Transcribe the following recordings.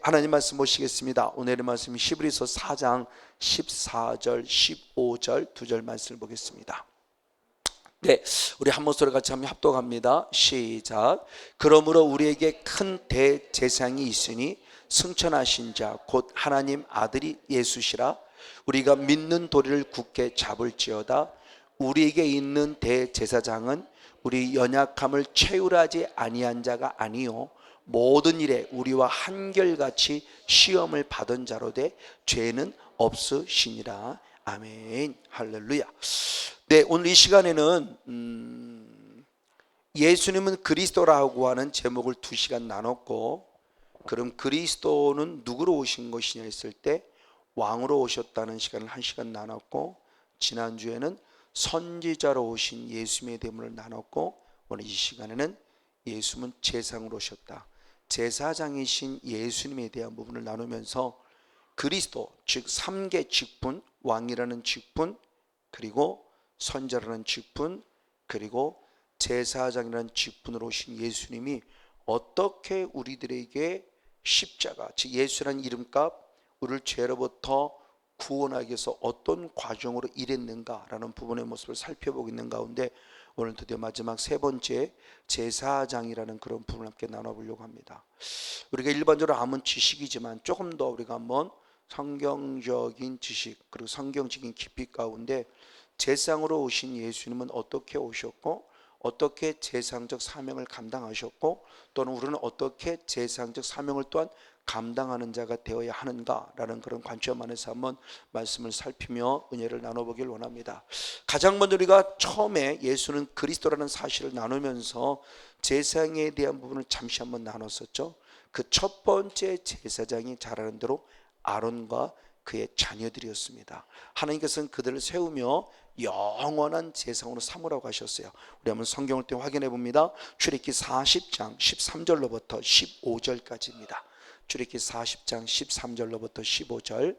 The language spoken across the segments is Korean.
하나님 말씀 보시겠습니다. 오늘의 말씀 히브리서 4장 14절 15절 2절 말씀을 보겠습니다. 네, 우리 한 목소리 같이 한번 합독합니다. 시작. 그러므로 우리에게 큰 대제사장이 있으니 승천하신 자 곧 하나님 아들이 예수시라. 우리가 믿는 도리를 굳게 잡을지어다. 우리에게 있는 대제사장은 우리 연약함을 채울하지 아니한 자가 아니요 모든 일에 우리와 한결같이 시험을 받은 자로 돼 죄는 없으시니라. 아멘. 할렐루야. 네, 오늘 이 시간에는 예수님은 그리스도라고 하는 제목을 2시간 나눴고, 그럼 그리스도는 누구로 오신 것이냐 했을 때 왕으로 오셨다는 시간을 1시간 나눴고, 지난주에는 선지자로 오신 예수님의 대문을 나눴고, 오늘 이 시간에는 예수님은 제사장으로 오셨다, 제사장이신 예수님에 대한 부분을 나누면서 그리스도, 즉 3개 직분, 왕이라는 직분, 그리고 선지자라는 직분, 그리고 제사장이라는 직분으로 오신 예수님이 어떻게 우리들에게 십자가, 즉 예수라는 이름값, 우리를 죄로부터 구원하기 위해서 어떤 과정으로 일했는가라는 부분의 모습을 살펴보고 있는 가운데, 오늘 드디어 마지막 3번째 제사장이라는 그런 부분을 함께 나눠보려고 합니다. 우리가 일반적으로 아는 지식이지만 조금 더 우리가 한번 성경적인 지식, 그리고 성경적인 깊이 가운데 제사장으로 오신 예수님은 어떻게 오셨고, 어떻게 제사장적 사명을 감당하셨고, 또는 우리는 어떻게 제사장적 사명을 또한 감당하는 자가 되어야 하는가라는 그런 관점 안에서 한번 말씀을 살피며 은혜를 나눠보길 원합니다. 가장 먼저 우리가 처음에 예수는 그리스도라는 사실을 나누면서 제사장에 대한 부분을 잠시 한번 나눴었죠. 그 첫 번째 제사장이 잘 아는 대로 아론과 그의 자녀들이었습니다. 하나님께서는 그들을 세우며 영원한 제사장으로 삼으라고 하셨어요. 우리 한번 성경을 또 확인해 봅니다. 출애굽기 40장 13절로부터 15절까지입니다. 출애굽기 40장 13절로부터 15절.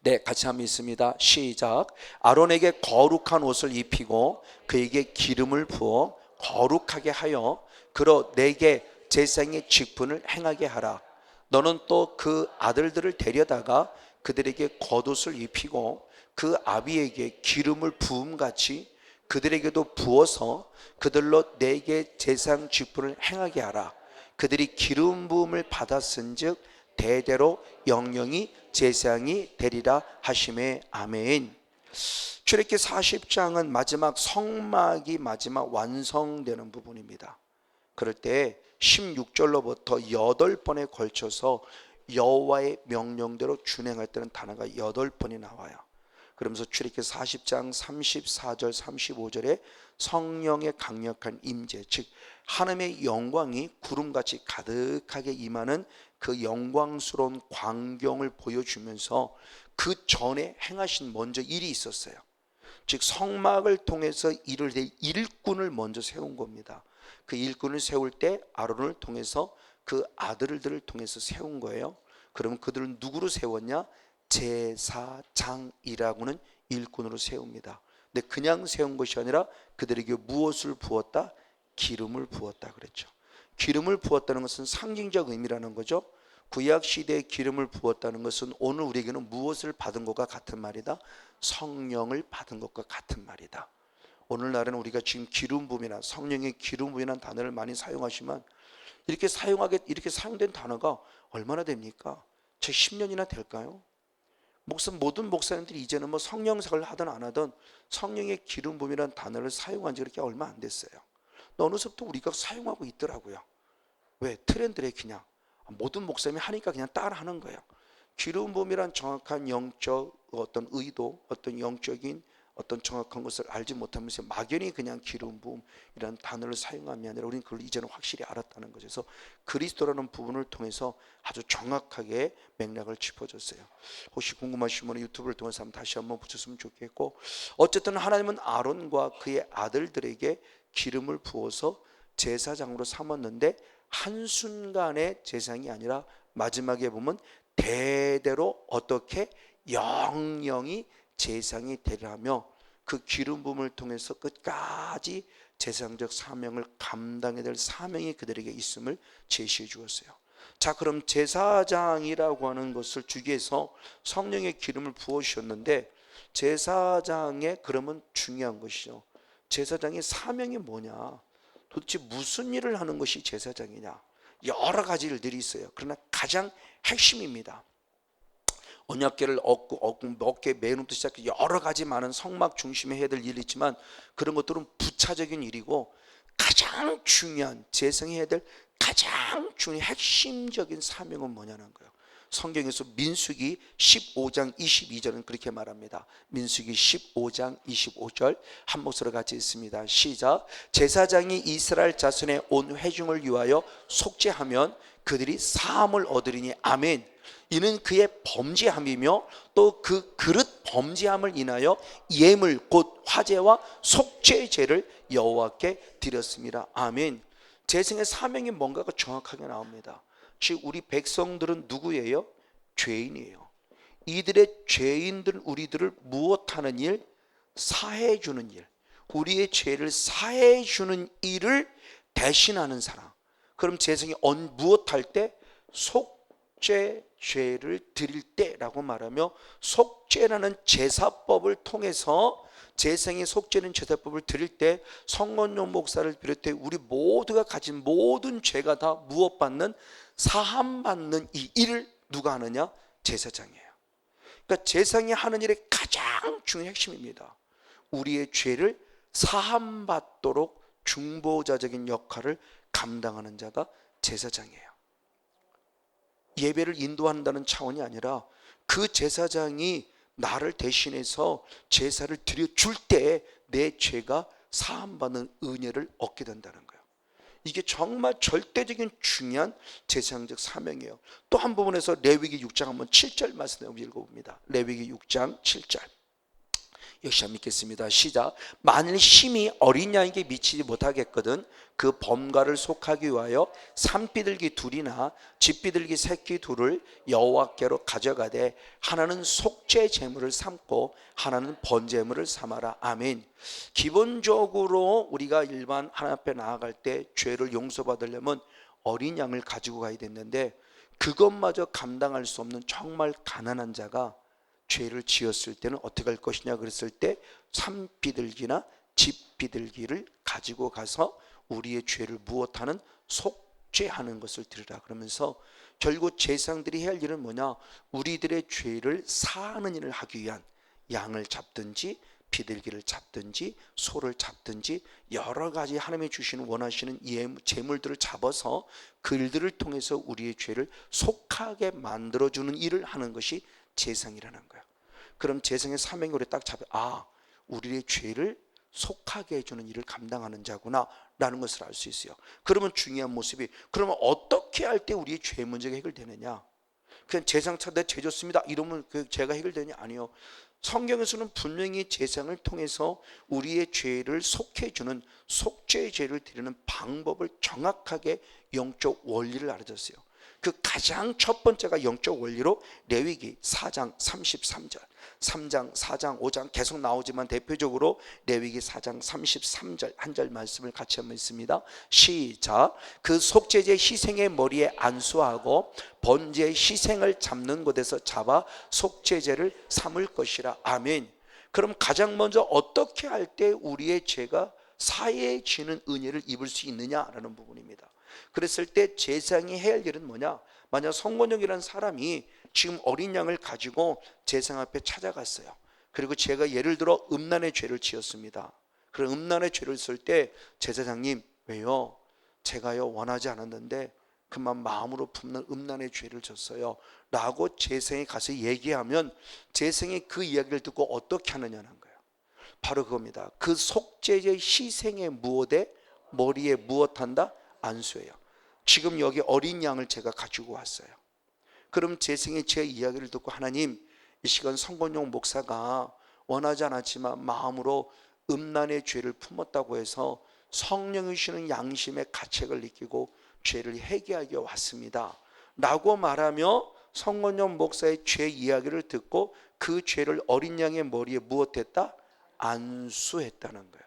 네, 같이 한번 있습니다. 시작. 아론에게 거룩한 옷을 입히고 그에게 기름을 부어 거룩하게 하여 그로 내게 제사장의 직분을 행하게 하라. 너는 또 그 아들들을 데려다가 그들에게 겉옷을 입히고 그 아비에게 기름을 부음같이 그들에게도 부어서 그들로 내게 제사장 직분을 행하게 하라. 그들이 기름 부음을 받았은즉 대대로 영영이 제사장이 되리라 하시매. 아멘. 출애굽기 40장은 마지막 성막이 마지막 완성되는 부분입니다. 그럴 때 16절로부터 8번에 걸쳐서 여호와의 명령대로 준행할 때는 단어가 8번이 나와요. 그러면서 출애굽기 40장 34절 35절에 성령의 강력한 임재, 즉 하나님의 영광이 구름같이 가득하게 임하는 그 영광스러운 광경을 보여주면서 그 전에 행하신 먼저 일이 있었어요. 즉 성막을 통해서 일을 낼 일꾼을 먼저 세운 겁니다. 그 일꾼을 세울 때 아론을 통해서 그 아들들을 통해서 세운 거예요. 그러면 그들은 누구로 세웠냐? 제사장이라고는 일꾼으로 세웁니다. 근데 그냥 세운 것이 아니라 그들에게 무엇을 부었다? 기름을 부었다 그랬죠. 기름을 부었다는 것은 상징적 의미라는 거죠. 구약 시대에 기름을 부었다는 것은 오늘 우리에게는 무엇을 받은 것과 같은 말이다? 성령을 받은 것과 같은 말이다. 오늘날은 우리가 지금 기름 부음이나 성령의 기름 부음이라는 단어를 많이 사용하지만 이렇게 사용된 단어가 얼마나 됩니까? 제 10년이나 될까요? 모든 목사님들이 이제는 뭐 성령사를 하든 안 하든 성령의 기름 부음이라는 단어를 사용한 지 그렇게 얼마 안 됐어요. 어느새부터 우리가 사용하고 있더라고요. 왜? 트렌드래. 그냥 모든 목사님이 하니까 그냥 따라 하는 거예요. 기름 부음이란 정확한 영적 어떤 의도, 어떤 영적인 어떤 정확한 것을 알지 못하면서 막연히 그냥 기름 부음이라는 단어를 사용함이 아니라 우리는 그걸 이제는 확실히 알았다는 거죠. 그래서 그리스도라는 부분을 통해서 아주 정확하게 맥락을 짚어줬어요. 혹시 궁금하신 분은 유튜브를 통해서 다시 한번 보셨으면 좋겠고, 어쨌든 하나님은 아론과 그의 아들들에게 기름을 부어서 제사장으로 삼았는데 한순간의 제사장이 아니라 마지막에 보면 대대로 어떻게 영영이 제사장이 되라며 그 기름 부음을 통해서 끝까지 제사장적 사명을 감당해야 될 사명이 그들에게 있음을 제시해 주었어요. 자, 그럼 제사장이라고 하는 것을 주기에서 성령의 기름을 부어주셨는데, 제사장의 그러면 중요한 것이죠. 제사장의 사명이 뭐냐, 도대체 무슨 일을 하는 것이 제사장이냐, 여러 가지 일들이 있어요. 그러나 가장 핵심입니다. 언약궤를 얻고 어깨에 매놓부터 시작해 여러 가지 많은 성막 중심에 해야 될 일이 있지만, 그런 것들은 부차적인 일이고, 가장 중요한 제사장이 해야 될 가장 중요한 핵심적인 사명은 뭐냐는 거예요. 성경에서 민수기 15장 22절은 그렇게 말합니다. 민수기 15장 25절 한 목소리로 같이 읽습니다. 시작. 제사장이 이스라엘 자손의 온 회중을 위하여 속죄하면 그들이 사함을 얻으리니. 아멘. 이는 그의 범죄함이며 또 그 그릇 범죄함을 인하여 예물 곧 화제와 속죄제를 여호와께 드렸습니다. 아멘. 제사장의 사명이 뭔가가 정확하게 나옵니다. 즉 우리 백성들은 누구예요? 죄인이에요. 이들의 죄인들 우리들을 무엇하는 일? 사해 주는 일. 우리의 죄를 사해 주는 일을 대신하는 사람. 그럼 제사장이 무엇할 때? 속죄죄를 드릴 때라고 말하며, 속죄라는 제사법을 통해서 제사장이 속죄는 제사법을 드릴 때 성건용 목사를 비롯해 우리 모두가 가진 모든 죄가 다 무엇받는? 사함받는 이 일을 누가 하느냐? 제사장이에요. 그러니까 제사장이 하는 일의 가장 중요한 핵심입니다. 우리의 죄를 사함받도록 중보자적인 역할을 감당하는 자가 제사장이에요. 예배를 인도한다는 차원이 아니라 그 제사장이 나를 대신해서 제사를 드려줄 때 내 죄가 사함받는 은혜를 얻게 된다는 거예요. 이게 정말 절대적인 중요한 제사장적 사명이에요. 또 한 부분에서 레위기 6장 한번 7절 말씀 읽어봅니다. 레위기 6장 7절 역시 믿겠습니다. 시작. 만일 힘이 어린 양에게 미치지 못하겠거든 그 범가를 속하기 위하여 산비둘기 둘이나 쥐비둘기 새끼 둘을 여호와께로 가져가되 하나는 속죄 제물을 삼고 하나는 번제물을 삼아라. 아멘. 기본적으로 우리가 일반 하나님 앞에 나아갈 때 죄를 용서받으려면 어린 양을 가지고 가야 됐는데, 그것마저 감당할 수 없는 정말 가난한 자가 죄를 지었을 때는 어떻게 할 것이냐 그랬을 때 산비둘기나 쥐비둘기를 가지고 가서 우리의 죄를 무엇하는? 속죄하는 것을 드리라. 그러면서 결국 제사장들이 해야 할 일은 뭐냐? 우리들의 죄를 사하는 일을 하기 위한 양을 잡든지 비둘기를 잡든지 소를 잡든지 여러 가지 하나님이 주시는 원하시는 제물들을 잡아서 그 일들을 통해서 우리의 죄를 속하게 만들어주는 일을 하는 것이 제사장이라는 거예요. 그럼 제사장의 사명이 우리 딱 잡아, 우리의 죄를 속하게 해주는 일을 감당하는 자구나 라는 것을 알 수 있어요. 그러면 중요한 모습이, 그러면 어떻게 할 때 우리의 죄 문제가 해결되느냐? 그냥 제사장 내 죄 졌습니다 이러면 그 죄가 해결되냐? 아니요. 성경에서는 분명히 제사장을 통해서 우리의 죄를 속해주는 속죄죄를 드리는 방법을 정확하게 영적 원리를 알려줬어요. 그 가장 첫 번째가 영적 원리로 레위기 4장 33절 3장 4장 5장 계속 나오지만 대표적으로 레위기 4장 33절 한 절 말씀을 같이 한번 읽습니다. 시작. 그 속죄제 희생의 머리에 안수하고 번제 희생을 잡는 곳에서 잡아 속죄제를 삼을 것이라. 아멘. 그럼 가장 먼저 어떻게 할 때 우리의 죄가 사해지는 은혜를 입을 수 있느냐라는 부분입니다. 그랬을 때 제사장이 해야 할 일은 뭐냐? 만약 성건용이라는 사람이 지금 어린 양을 가지고 제사장 앞에 찾아갔어요. 그리고 제가 예를 들어 음란의 죄를 지었습니다. 그런 음란의 죄를 쓸 때 제사장님, 왜요? 제가요 원하지 않았는데 그만 마음으로 품는 음란의 죄를 졌어요 라고 제사장이 가서 얘기하면 제사장이 그 이야기를 듣고 어떻게 하느냐는 거예요. 바로 그겁니다. 그 속죄제 희생의 무엇에 머리에 무엇한다? 안수예요. 지금 여기 어린 양을 제가 가지고 왔어요. 그럼 제사장이 제 이야기를 듣고, 하나님 이 시간 성건용 목사가 원하지 않았지만 마음으로 음란의 죄를 품었다고 해서 성령이 주시는 양심의 가책을 느끼고 죄를 회개하게 왔습니다 라고 말하며 성건용 목사의 죄 이야기를 듣고 그 죄를 어린 양의 머리에 무엇했다? 안수했다는 거예요.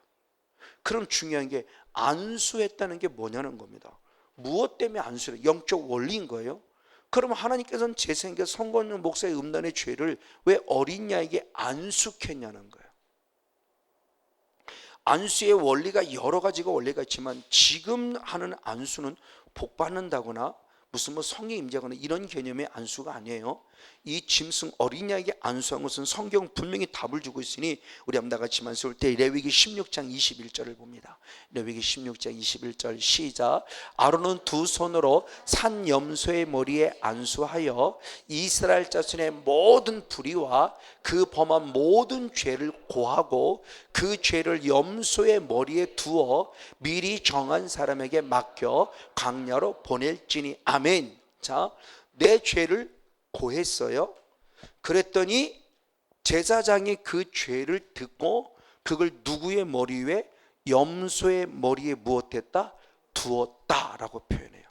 그럼 중요한 게 안수했다는 게 뭐냐는 겁니다. 무엇 때문에 안수를? 영적 원리인 거예요. 그러면 하나님께서는 제사장에게 성건용 목사의 음란의 죄를 왜 어린 양에게 안수했냐는 거예요. 안수의 원리가 여러 가지가 원리가 있지만 지금 하는 안수는 복 받는다거나 무슨 성의 임재거나 이런 개념의 안수가 아니에요. 이 짐승 어린 양에게 안수한 것은 성경 분명히 답을 주고 있으니 우리 한번 다 같이 말씀을 때 레위기 16장 21절을 봅니다. 레위기 16장 21절 시작. 아론은 두 손으로 산 염소의 머리에 안수하여 이스라엘 자손의 모든 불의와 그 범한 모든 죄를 고하고 그 죄를 염소의 머리에 두어 미리 정한 사람에게 맡겨 광야로 보낼지니 아멘. 자, 내 죄를 고했어요. 그랬더니 제사장이 그 죄를 듣고 그걸 누구의 머리 위에? 염소의 머리에 무엇했다? 두었다라고 표현해요.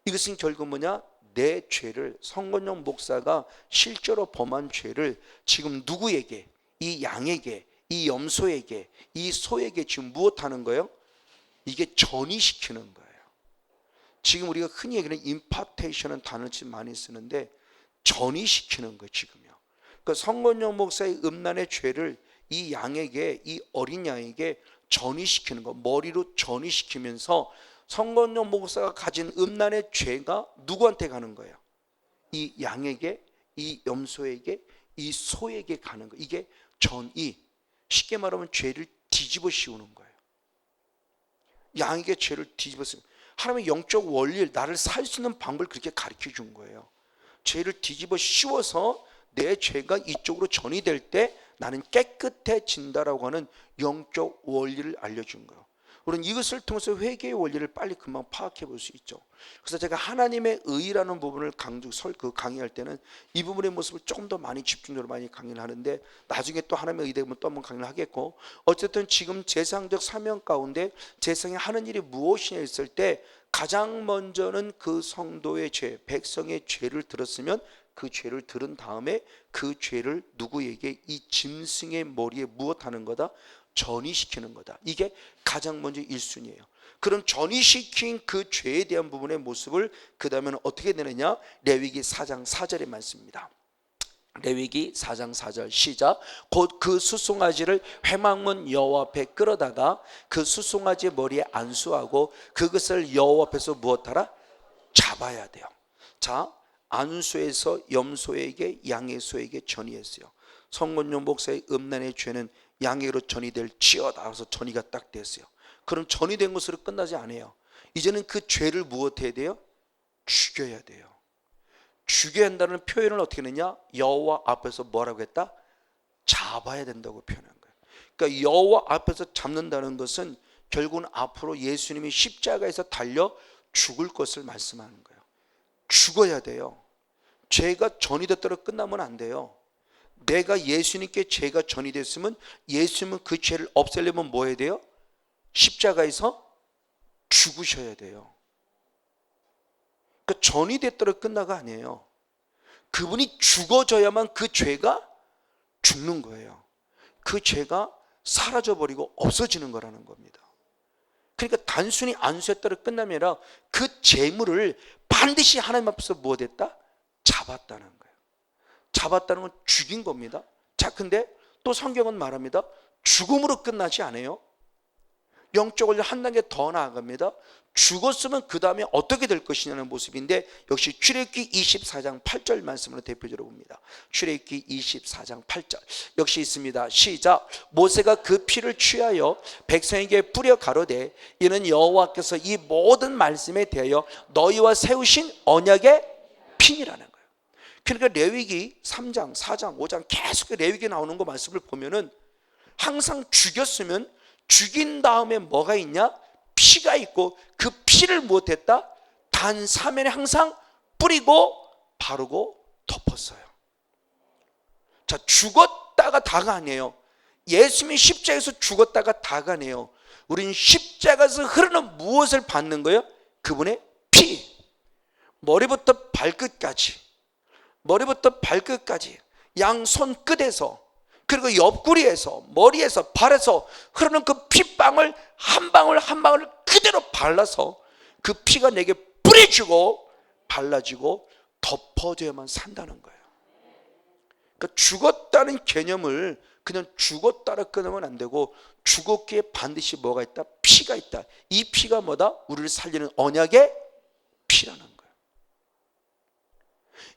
이것은 결국 뭐냐? 내 죄를 성건용 목사가 실제로 범한 죄를 지금 누구에게? 이 양에게, 이 염소에게, 이 소에게 지금 무엇하는 거예요? 이게 전이시키는 거예요. 지금 우리가 흔히 얘기하는 임파테이션은 단어를 많이 쓰는데 전이시키는 거예요. 지금요. 그러니까 성건용 목사의 음란의 죄를 이 양에게, 이 어린 양에게 전이시키는 거, 머리로 전이시키면서 성건용 목사가 가진 음란의 죄가 누구한테 가는 거예요? 이 양에게, 이 염소에게, 이 소에게 가는 거. 이게 전이. 쉽게 말하면 죄를 뒤집어 씌우는 거예요. 양에게 죄를 뒤집어 씌우는 거예요. 하나님의 영적 원리를, 나를 살 수 있는 방법을 그렇게 가르쳐 준 거예요. 죄를 뒤집어 씌워서 내 죄가 이쪽으로 전이될 때 나는 깨끗해진다라고 하는 영적 원리를 알려준 거예요. 우리는 이것을 통해서 회개의 원리를 빨리 금방 파악해 볼 수 있죠. 그래서 제가 하나님의 의라는 부분을 강의할 때는 이 부분의 모습을 조금 더 많이 집중적으로 많이 강의를 하는데 나중에 또 하나님의 의 되면 또 한번 강의를 하겠고, 어쨌든 지금 제사장적 사명 가운데 제사장이 하는 일이 무엇이냐 했을 때 가장 먼저는 그 성도의 죄, 백성의 죄를 들었으면 그 죄를 들은 다음에 그 죄를 누구에게? 이 짐승의 머리에 무엇하는 거다? 전이시키는 거다. 이게 가장 먼저 1순위예요. 그럼 전이시킨 그 죄에 대한 부분의 모습을 그 다음에는 어떻게 되느냐? 레위기 4장 4절의 말씀입니다. 레위기 4장 4절 시작. 곧 그 수송아지를 회막문 여호와 앞에 끌어다가 그 수송아지의 머리에 안수하고 그것을 여호와 앞에서 무엇하라? 잡아야 돼요. 자, 안수해서 염소에게 양의 소에게 전이했어요. 성건용 목사의 음란의 죄는 양에게로 전이될지어다. 그래서 전이가 딱 됐어요. 그럼 전이된 것으로 끝나지 않아요. 이제는 그 죄를 무엇해야 돼요? 죽여야 돼요. 죽여야 한다는 표현을 어떻게 했느냐? 여호와 앞에서 뭐라고 했다? 잡아야 된다고 표현한 거예요. 그러니까 여호와 앞에서 잡는다는 것은 결국은 앞으로 예수님이 십자가에서 달려 죽을 것을 말씀하는 거예요. 죽어야 돼요. 죄가 전이됐다고 끝나면 안 돼요. 내가 예수님께 죄가 전이됐으면 예수님은 그 죄를 없애려면 뭐 해야 돼요? 십자가에서 죽으셔야 돼요. 그러니까 전이됐다고 끝나가 아니에요. 그분이 죽어져야만 그 죄가 죽는 거예요. 그 죄가 사라져버리고 없어지는 거라는 겁니다. 그러니까 단순히 안수했다고 끝나면 아니라 그 재물을 반드시 하나님 앞에서 무엇했다? 잡았다는 거예요. 잡았다는 건 죽인 겁니다. 자, 근데 또 성경은 말합니다. 죽음으로 끝나지 않아요. 영적으로 한 단계 더 나아갑니다. 죽었으면 그 다음에 어떻게 될 것이냐는 모습인데 역시 출애굽기 24장 8절 말씀으로 대표적으로 봅니다. 출애굽기 24장 8절 역시 있습니다. 시작. 모세가 그 피를 취하여 백성에게 뿌려 가로되 이는 여호와께서 이 모든 말씀에 대하여 너희와 세우신 언약의 피니라는 거예요. 그러니까 레위기 3장, 4장, 5장 계속 레위기 나오는 거 말씀을 보면은 항상 죽였으면 죽인 다음에 뭐가 있냐? 피가 있고 그 피를 무엇했다? 단 사면에 항상 뿌리고 바르고 덮었어요. 자, 죽었다가 다가 아니에요. 예수님이 십자가에서 죽었다가 다가 아니에요. 우리는 십자가에서 흐르는 무엇을 받는 거예요? 그분의 피. 머리부터 발끝까지, 머리부터 발끝까지 양 손끝에서 그리고 옆구리에서 머리에서 발에서 흐르는 그 핏방울 한 방울 한 방울 그대로 발라서 그 피가 내게 뿌려지고 발라지고 덮어져야만 산다는 거예요. 그러니까 죽었다는 개념을 그냥 죽었다라 끊으면 안 되고, 죽었기에 반드시 뭐가 있다? 피가 있다. 이 피가 뭐다? 우리를 살리는 언약의 피라는 거예요.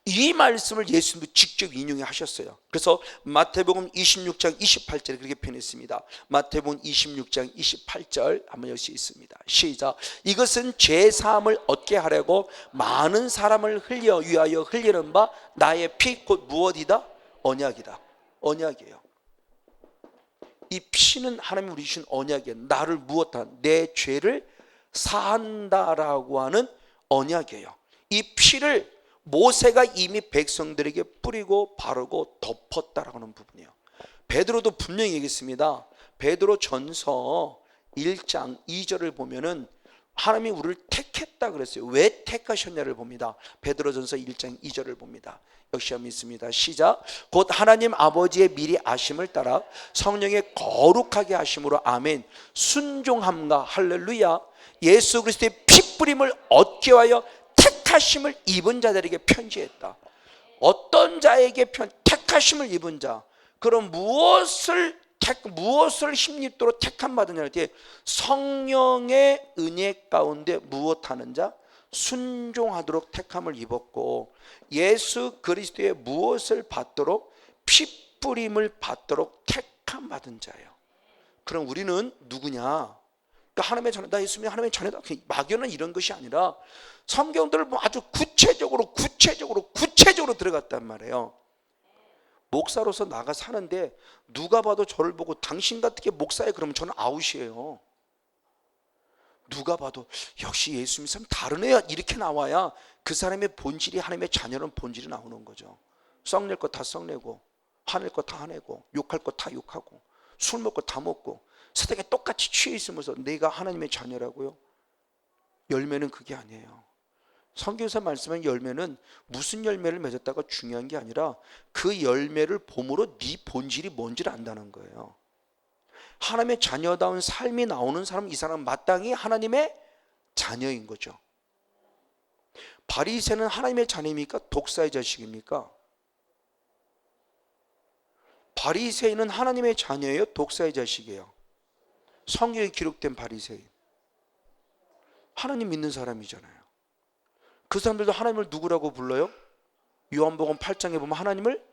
이 말씀을 예수님도 직접 인용해 하셨어요. 그래서 마태복음 26장 28절에 그렇게 표현했습니다. 마태복음 26장 28절 한번 열 수 있습니다. 시작. 이것은 죄사함을 얻게 하려고 많은 사람을 위하여 흘리는 바 나의 피 곧 무엇이다? 언약이다. 언약이에요. 이 피는 하나님이 우리 주신 언약이에요. 나를 무엇한? 내 죄를 사한다라고 하는 언약이에요. 이 피를 모세가 이미 백성들에게 뿌리고 바르고 덮었다라고 하는 부분이에요. 베드로도 분명히 얘기했습니다. 베드로 전서 1장 2절을 보면은 하나님이 우리를 택했다 그랬어요. 왜 택하셨냐를 봅니다. 베드로 전서 1장 2절을 봅니다. 역시 한번 있습니다. 시작. 곧 하나님 아버지의 미리 아심을 따라 성령의 거룩하게 하심으로 아멘. 순종함과 할렐루야. 예수 그리스도의 피 뿌림을 얻게 하여 택하심을 입은 자들에게 편지했다. 어떤 자에게 택하심을 입은 자. 그럼 무엇을 힘입도록 택함 받은 자한테 성령의 은혜 가운데 무엇하는 자? 순종하도록 택함을 입었고, 예수 그리스도의 무엇을 받도록? 피 뿌림을 받도록 택함 받은 자예요. 그럼 우리는 누구냐? 그러니까 하나님의 자녀, 나 예수님이 하나님의 자녀다. 막연한 이런 것이 아니라 성경들을 아주 구체적으로 들어갔단 말이에요. 목사로서 나가 사는데 누가 봐도 저를 보고 당신 같은 게 목사예요 그러면 저는 아웃이에요. 누가 봐도 역시 예수 믿는 사람 다른 애야 이렇게 나와야 그 사람의 본질이, 하나님의 자녀는 본질이 나오는 거죠. 썩낼 거 다 썩내고, 화낼 거 다 화내고, 욕할 거 다 욕하고, 술 먹고 다 먹고, 세상에 똑같이 취해 있으면서 내가 하나님의 자녀라고요? 열매는 그게 아니에요. 성경에서 말씀한 열매는 무슨 열매를 맺었다가 중요한 게 아니라 그 열매를 봄으로 네 본질이 뭔지를 안다는 거예요. 하나님의 자녀다운 삶이 나오는 사람, 이 사람은 마땅히 하나님의 자녀인 거죠. 바리새는 하나님의 자녀입니까? 독사의 자식입니까? 바리새인은 하나님의 자녀예요? 독사의 자식이에요? 성경에 기록된 바리새인, 하나님 믿는 사람이잖아요. 그 사람들도 하나님을 누구라고 불러요? 요한복음 8장에 보면 하나님을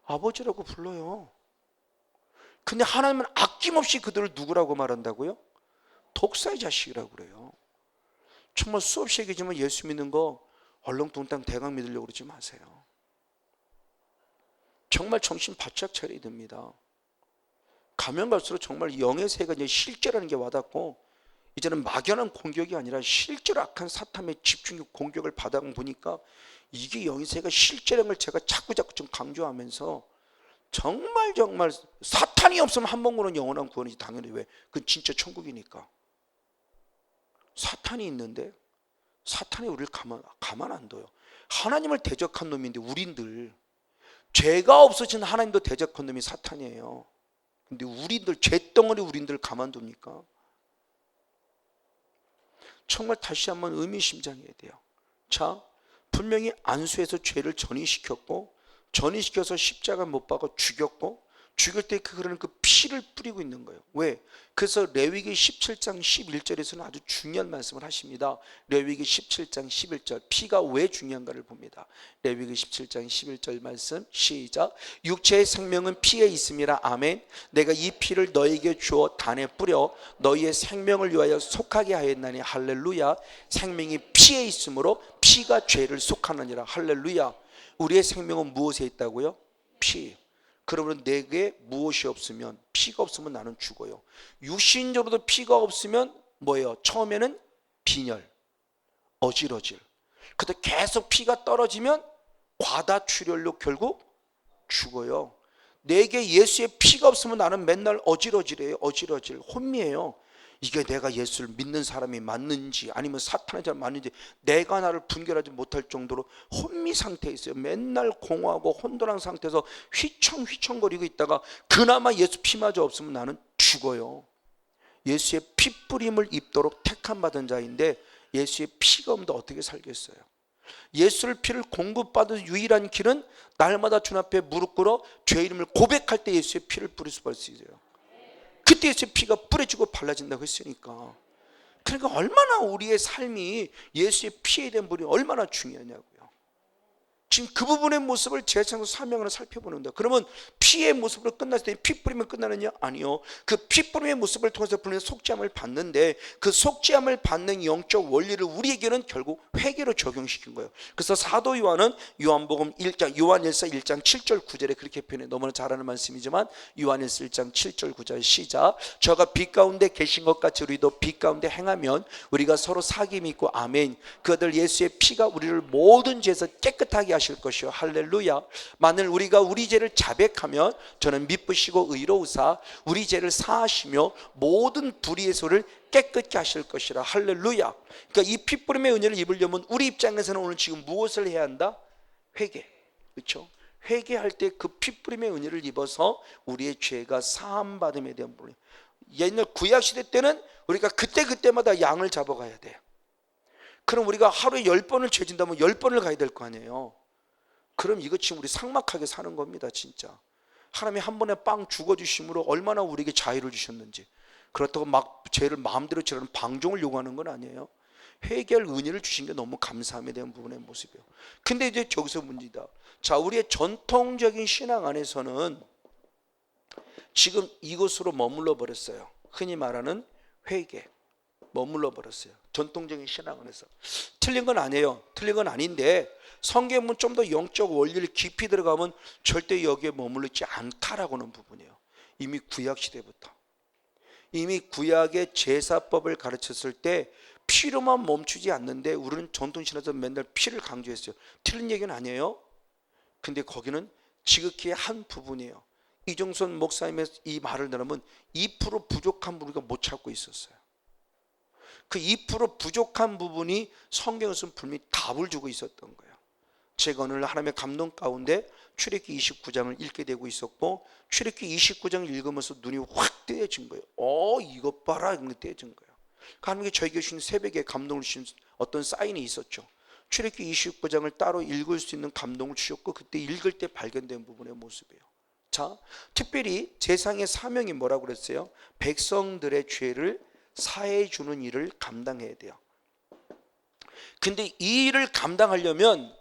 아버지라고 불러요. 근데 하나님은 아낌없이 그들을 누구라고 말한다고요? 독사의 자식이라고 그래요. 정말 수없이 얘기지만 예수 믿는 거 얼렁뚱땅 대강 믿으려고 그러지 마세요. 정말 정신 바짝 차려야 됩니다. 가면 갈수록 정말 영의 세가 이제 실제라는 게 와닿고, 이제는 막연한 공격이 아니라 실제로 악한 사탄의 집중력 공격을 받아보니까 이게 영의 세가 실제라는 걸 제가 자꾸 좀 강조하면서, 정말 사탄이 없으면 한 번으로는 영원한 구원이지. 당연히. 왜? 그건 진짜 천국이니까. 사탄이 있는데 사탄이 우리를 가만 안 둬요. 하나님을 대적한 놈인데, 우린들 죄가 없어진 하나님도 대적한 놈이 사탄이에요. 근데 우린들 죄덩어리 우린들 가만둡니까? 정말 다시 한번 의미심장해야 돼요. 자, 분명히 안수해서 죄를 전이시켰고, 전이시켜서 십자가 못 박아 죽였고, 죽일 때 그러는 그 피를 뿌리고 있는 거예요. 왜? 그래서 레위기 17장 11절에서는 아주 중요한 말씀을 하십니다. 레위기 17장 11절, 피가 왜 중요한가를 봅니다. 레위기 17장 11절 말씀 시작. 육체의 생명은 피에 있음이라. 아멘. 내가 이 피를 너에게 주어 단에 뿌려 너희의 생명을 위하여 속하게 하였나니. 할렐루야. 생명이 피에 있으므로 피가 죄를 속하느니라. 할렐루야. 우리의 생명은 무엇에 있다고요? 피. 그러면 내게 무엇이 없으면, 피가 없으면 나는 죽어요. 육신적으로도 피가 없으면 뭐예요? 처음에는 빈혈, 어질어질. 근데 계속 피가 떨어지면 과다출혈로 결국 죽어요. 내게 예수의 피가 없으면 나는 맨날 어질어질해요. 어질어질, 혼미해요. 이게 내가 예수를 믿는 사람이 맞는지 아니면 사탄의 자가 맞는지 내가 나를 분별하지 못할 정도로 혼미 상태에 있어요. 맨날 공허하고 혼돈한 상태에서 휘청휘청거리고 있다가 그나마 예수 피마저 없으면 나는 죽어요. 예수의 피 뿌림을 입도록 택함 받은 자인데, 예수의 피가 없는데 어떻게 살겠어요? 예수를 피를 공급받은 유일한 길은 날마다 주님 앞에 무릎 꿇어 죄 이름을 고백할 때 예수의 피를 뿌릴 수밖에 없어요. 그때 예수의 피가 뿌려지고 발라진다고 했으니까. 그러니까 얼마나 우리의 삶이 예수의 피에 대한 부분이 얼마나 중요하냐고요. 지금 그 부분의 모습을 제사장으로 사명으로 살펴보는 거예요. 그러면 피의 모습으로 끝났을 때 피 뿌리면 끝나느냐? 아니요. 그 피 뿌림의 모습을 통해서 부르는 속죄함을 받는데 그 속죄함을 받는 영적 원리를 우리에게는 결국 회개로 적용시킨 거예요. 그래서 사도 요한은 요한복음 1장 요한일서 1장 7절 9절에 그렇게 표현해. 너무나 잘 아는 말씀이지만 요한일서 1장 7절 9절 시작. 저가 빛 가운데 계신 것 같이 우리도 빛 가운데 행하면 우리가 서로 사귐이 있고 아멘. 그들 예수의 피가 우리를 모든 죄에서 깨끗하게 하시 실 것이요 할렐루야. 만일 우리가 우리 죄를 자백하면 저는 미쁘시고 의로우사 우리 죄를 사하시며 모든 불의에서를 깨끗게 하실 것이라 할렐루야. 그러니까 이 피뿌림의 은혜를 입으려면 우리 입장에서는 오늘 지금 무엇을 해야 한다? 회개. 그렇죠? 회개할 때 그 피뿌림의 은혜를 입어서 우리의 죄가 사함 받음에 대한 부분. 옛날 구약 시대 때는 우리가 그때마다 양을 잡아가야 돼요. 그럼 우리가 하루에 10번을 죄 진다면 10번을 가야 될 거 아니에요. 그럼 이거 지금 우리 삭막하게 사는 겁니다. 진짜 하나님이 한 번에 빵 죽어주심으로 얼마나 우리에게 자유를 주셨는지. 그렇다고 막 죄를 마음대로 지라는 방종을 요구하는 건 아니에요. 회개할 은혜를 주신 게 너무 감사함에 대한 부분의 모습이에요. 근데 이제 저기서 문제다. 자, 우리의 전통적인 신앙 안에서는 지금 이것으로 머물러 버렸어요. 흔히 말하는 회개 머물러 버렸어요. 전통적인 신앙 안에서. 틀린 건 아니에요. 틀린 건 아닌데 성경은 좀 더 영적 원리를 깊이 들어가면 절대 여기에 머물러 있지 않다라고는 부분이에요. 이미 구약 시대부터. 이미 구약의 제사법을 가르쳤을 때 피로만 멈추지 않는데 우리는 전통신앙에서 맨날 피를 강조했어요. 틀린 얘기는 아니에요. 근데 거기는 지극히 한 부분이에요. 이종선 목사님의 이 말을 들으면 2% 부족한 부분을 못 찾고 있었어요. 그 2% 부족한 부분이 성경에서는 분명히 답을 주고 있었던 거예요. 제가 오늘 하나님의 감동 가운데 출애굽기 29장을 읽게 되고 있었고 출애굽기 29장을 읽으면서 눈이 확 떼어진 거예요. 이것 봐라. 이런 게 떼어진 거예요. 하나님께 저에게 주신 새벽에 감동을 주신 어떤 사인이 있었죠. 출애굽기 29장을 따로 읽을 수 있는 감동을 주셨고 그때 읽을 때 발견된 부분의 모습이에요. 자, 특별히 제사장의 사명이 뭐라고 그랬어요? 백성들의 죄를 사해 주는 일을 감당해야 돼요. 근데 이 일을 감당하려면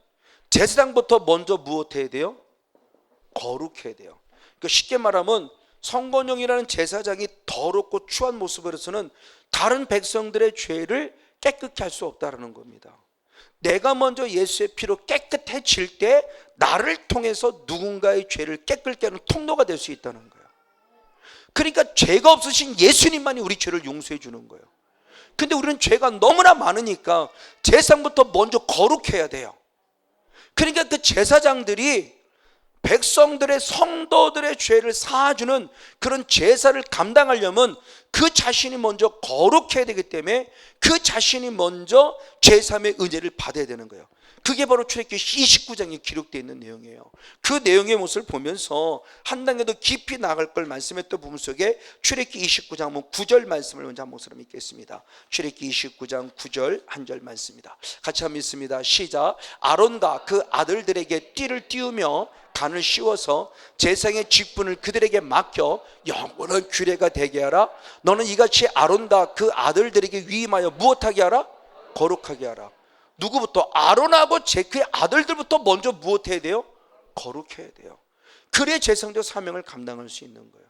제사장부터 먼저 무엇해야 돼요? 거룩해야 돼요. 그러니까 쉽게 말하면 성건용이라는 제사장이 더럽고 추한 모습으로서는 다른 백성들의 죄를 깨끗게 할 수 없다는 겁니다. 내가 먼저 예수의 피로 깨끗해질 때 나를 통해서 누군가의 죄를 깨끗게 하는 통로가 될 수 있다는 거예요. 그러니까 죄가 없으신 예수님만이 우리 죄를 용서해 주는 거예요. 근데 우리는 죄가 너무나 많으니까 제사장부터 먼저 거룩해야 돼요. 그러니까 그 제사장들이 백성들의 성도들의 죄를 사하주는 그런 제사를 감당하려면 그 자신이 먼저 거룩해야 되기 때문에 그 자신이 먼저 제3의 은혜를 받아야 되는 거예요. 그게 바로 출애굽기 29장에 기록되어 있는 내용이에요. 그 내용의 모습을 보면서 한 단계 더 깊이 나갈 걸 말씀했던 부분 속에 출애굽기 29장 9절 말씀을 먼저 한 목소리로 읽겠습니다. 출애굽기 29장 9절 한 절 말씀입니다. 같이 한번 읽습니다. 시작. 아론과 그 아들들에게 띠를 띄우며 간을 씌워서 제사장의 직분을 그들에게 맡겨 영원한 규례가 되게 하라. 너는 이같이 아론과 그 아들들에게 위임하여 무엇하게 하라? 거룩하게 하라. 누구부터? 아론하고 그의 아들들부터 먼저 무엇해야 돼요? 거룩해야 돼요. 그래야 제사장적 사명을 감당할 수 있는 거예요.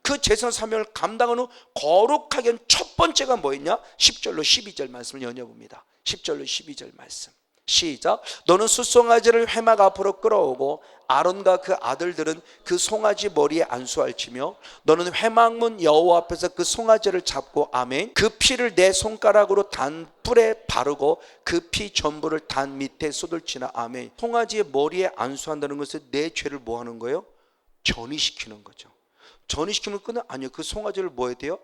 그 제사장 사명을 감당한 후 거룩하게 한 첫 번째가 뭐였냐? 10절로 12절 말씀을 연여봅니다. 10절로 12절 말씀 시작. 너는 숫송아지를 회막 앞으로 끌어오고 아론과 그 아들들은 그 송아지 머리에 안수할지며 너는 회막문 여호와 앞에서 그 송아지를 잡고 아멘. 그 피를 내 손가락으로 단 뿔에 바르고 그 피 전부를 단 밑에 쏟을지나 아멘. 송아지의 머리에 안수한다는 것은 내 죄를 뭐 하는 거예요? 전이시키는 거죠. 전이시키면 끝은 아니에요. 그 송아지를 뭐 해야 돼요?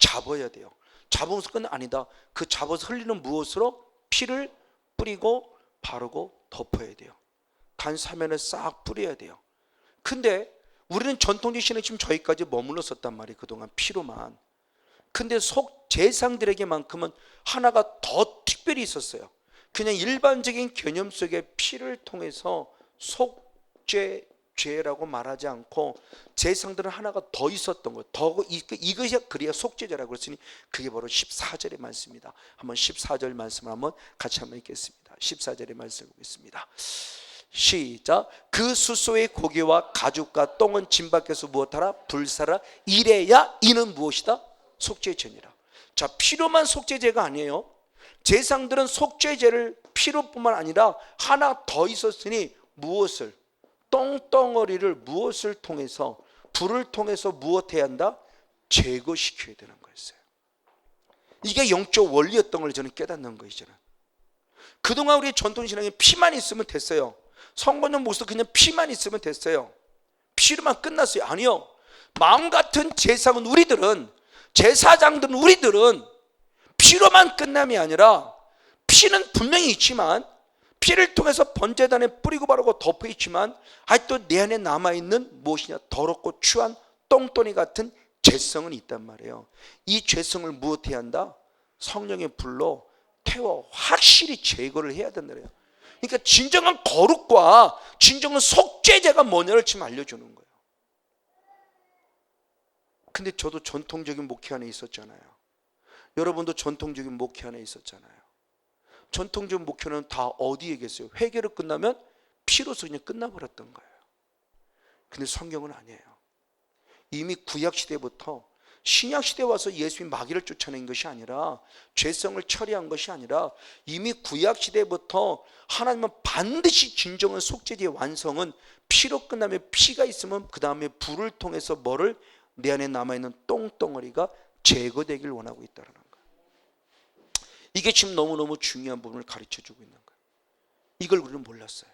잡아야 돼요. 잡으면서 끝은 아니다. 그 잡아서 흘리는 무엇으로? 피를 뿌리고 바르고 덮어야 돼요. 간 사면을 싹 뿌려야 돼요. 근데 우리는 전통적 신앙이 지금 저희까지 머물렀었단 말이에요. 그동안 피로만. 근데 속 제사장들에게만큼은 하나가 더 특별히 있었어요. 그냥 일반적인 개념 속에 피를 통해서 속죄죄라고 말하지 않고 제사장들은 하나가 더 있었던 거예요. 이것이 그래야 속죄죄라고 그랬으니 그게 바로 14절의 말씀입니다. 한번 14절 말씀을 한번 같이 한번 읽겠습니다. 14절의 말씀을 보겠습니다. 시작. 그 수소의 고기와 가죽과 똥은 진 밖에서 무엇하라? 불사라. 이래야 이는 무엇이다? 속죄제니라. 자, 피로만 속죄제가 아니에요. 제사장들은 속죄제를 피로뿐만 아니라 하나 더 있었으니 무엇을? 똥덩어리를 무엇을 통해서? 불을 통해서 무엇해야 한다? 제거시켜야 되는 거였어요. 이게 영적 원리였던 걸 저는 깨닫는 거예요. 저는 그동안 우리 전통신앙에 피만 있으면 됐어요. 성건용 목사 그냥 피만 있으면 됐어요. 피로만 끝났어요. 아니요. 마음 같은 제사장은 우리들은, 제사장들은 우리들은 피로만 끝남이 아니라 피는 분명히 있지만, 피를 통해서 번제단에 뿌리고 바르고 덮어 있지만 아직도 내 안에 남아있는 무엇이냐? 더럽고 추한 똥덩이 같은 죄성은 있단 말이에요. 이 죄성을 무엇해야 한다? 성령의 불로 태워 확실히 제거를 해야 된다 그래요. 그러니까 진정한 거룩과 진정한 속죄제가 뭐냐를 지금 알려주는 거예요. 근데 저도 전통적인 목회 안에 있었잖아요. 여러분도 전통적인 목회 안에 있었잖아요. 전통적인 목회는 다 어디에 계세요? 회개로 끝나면 피로서 그냥 끝나버렸던 거예요. 근데 성경은 아니에요. 이미 구약시대부터 신약시대에 와서 예수님이 마귀를 쫓아낸 것이 아니라, 죄성을 처리한 것이 아니라, 이미 구약시대부터 하나님은 반드시 진정한 속죄제의 완성은 피로 끝나면, 피가 있으면 그 다음에 불을 통해서 뭐를? 내 안에 남아있는 똥덩어리가 제거되길 원하고 있다는 거예요. 이게 지금 너무너무 중요한 부분을 가르쳐주고 있는 거예요. 이걸 우리는 몰랐어요.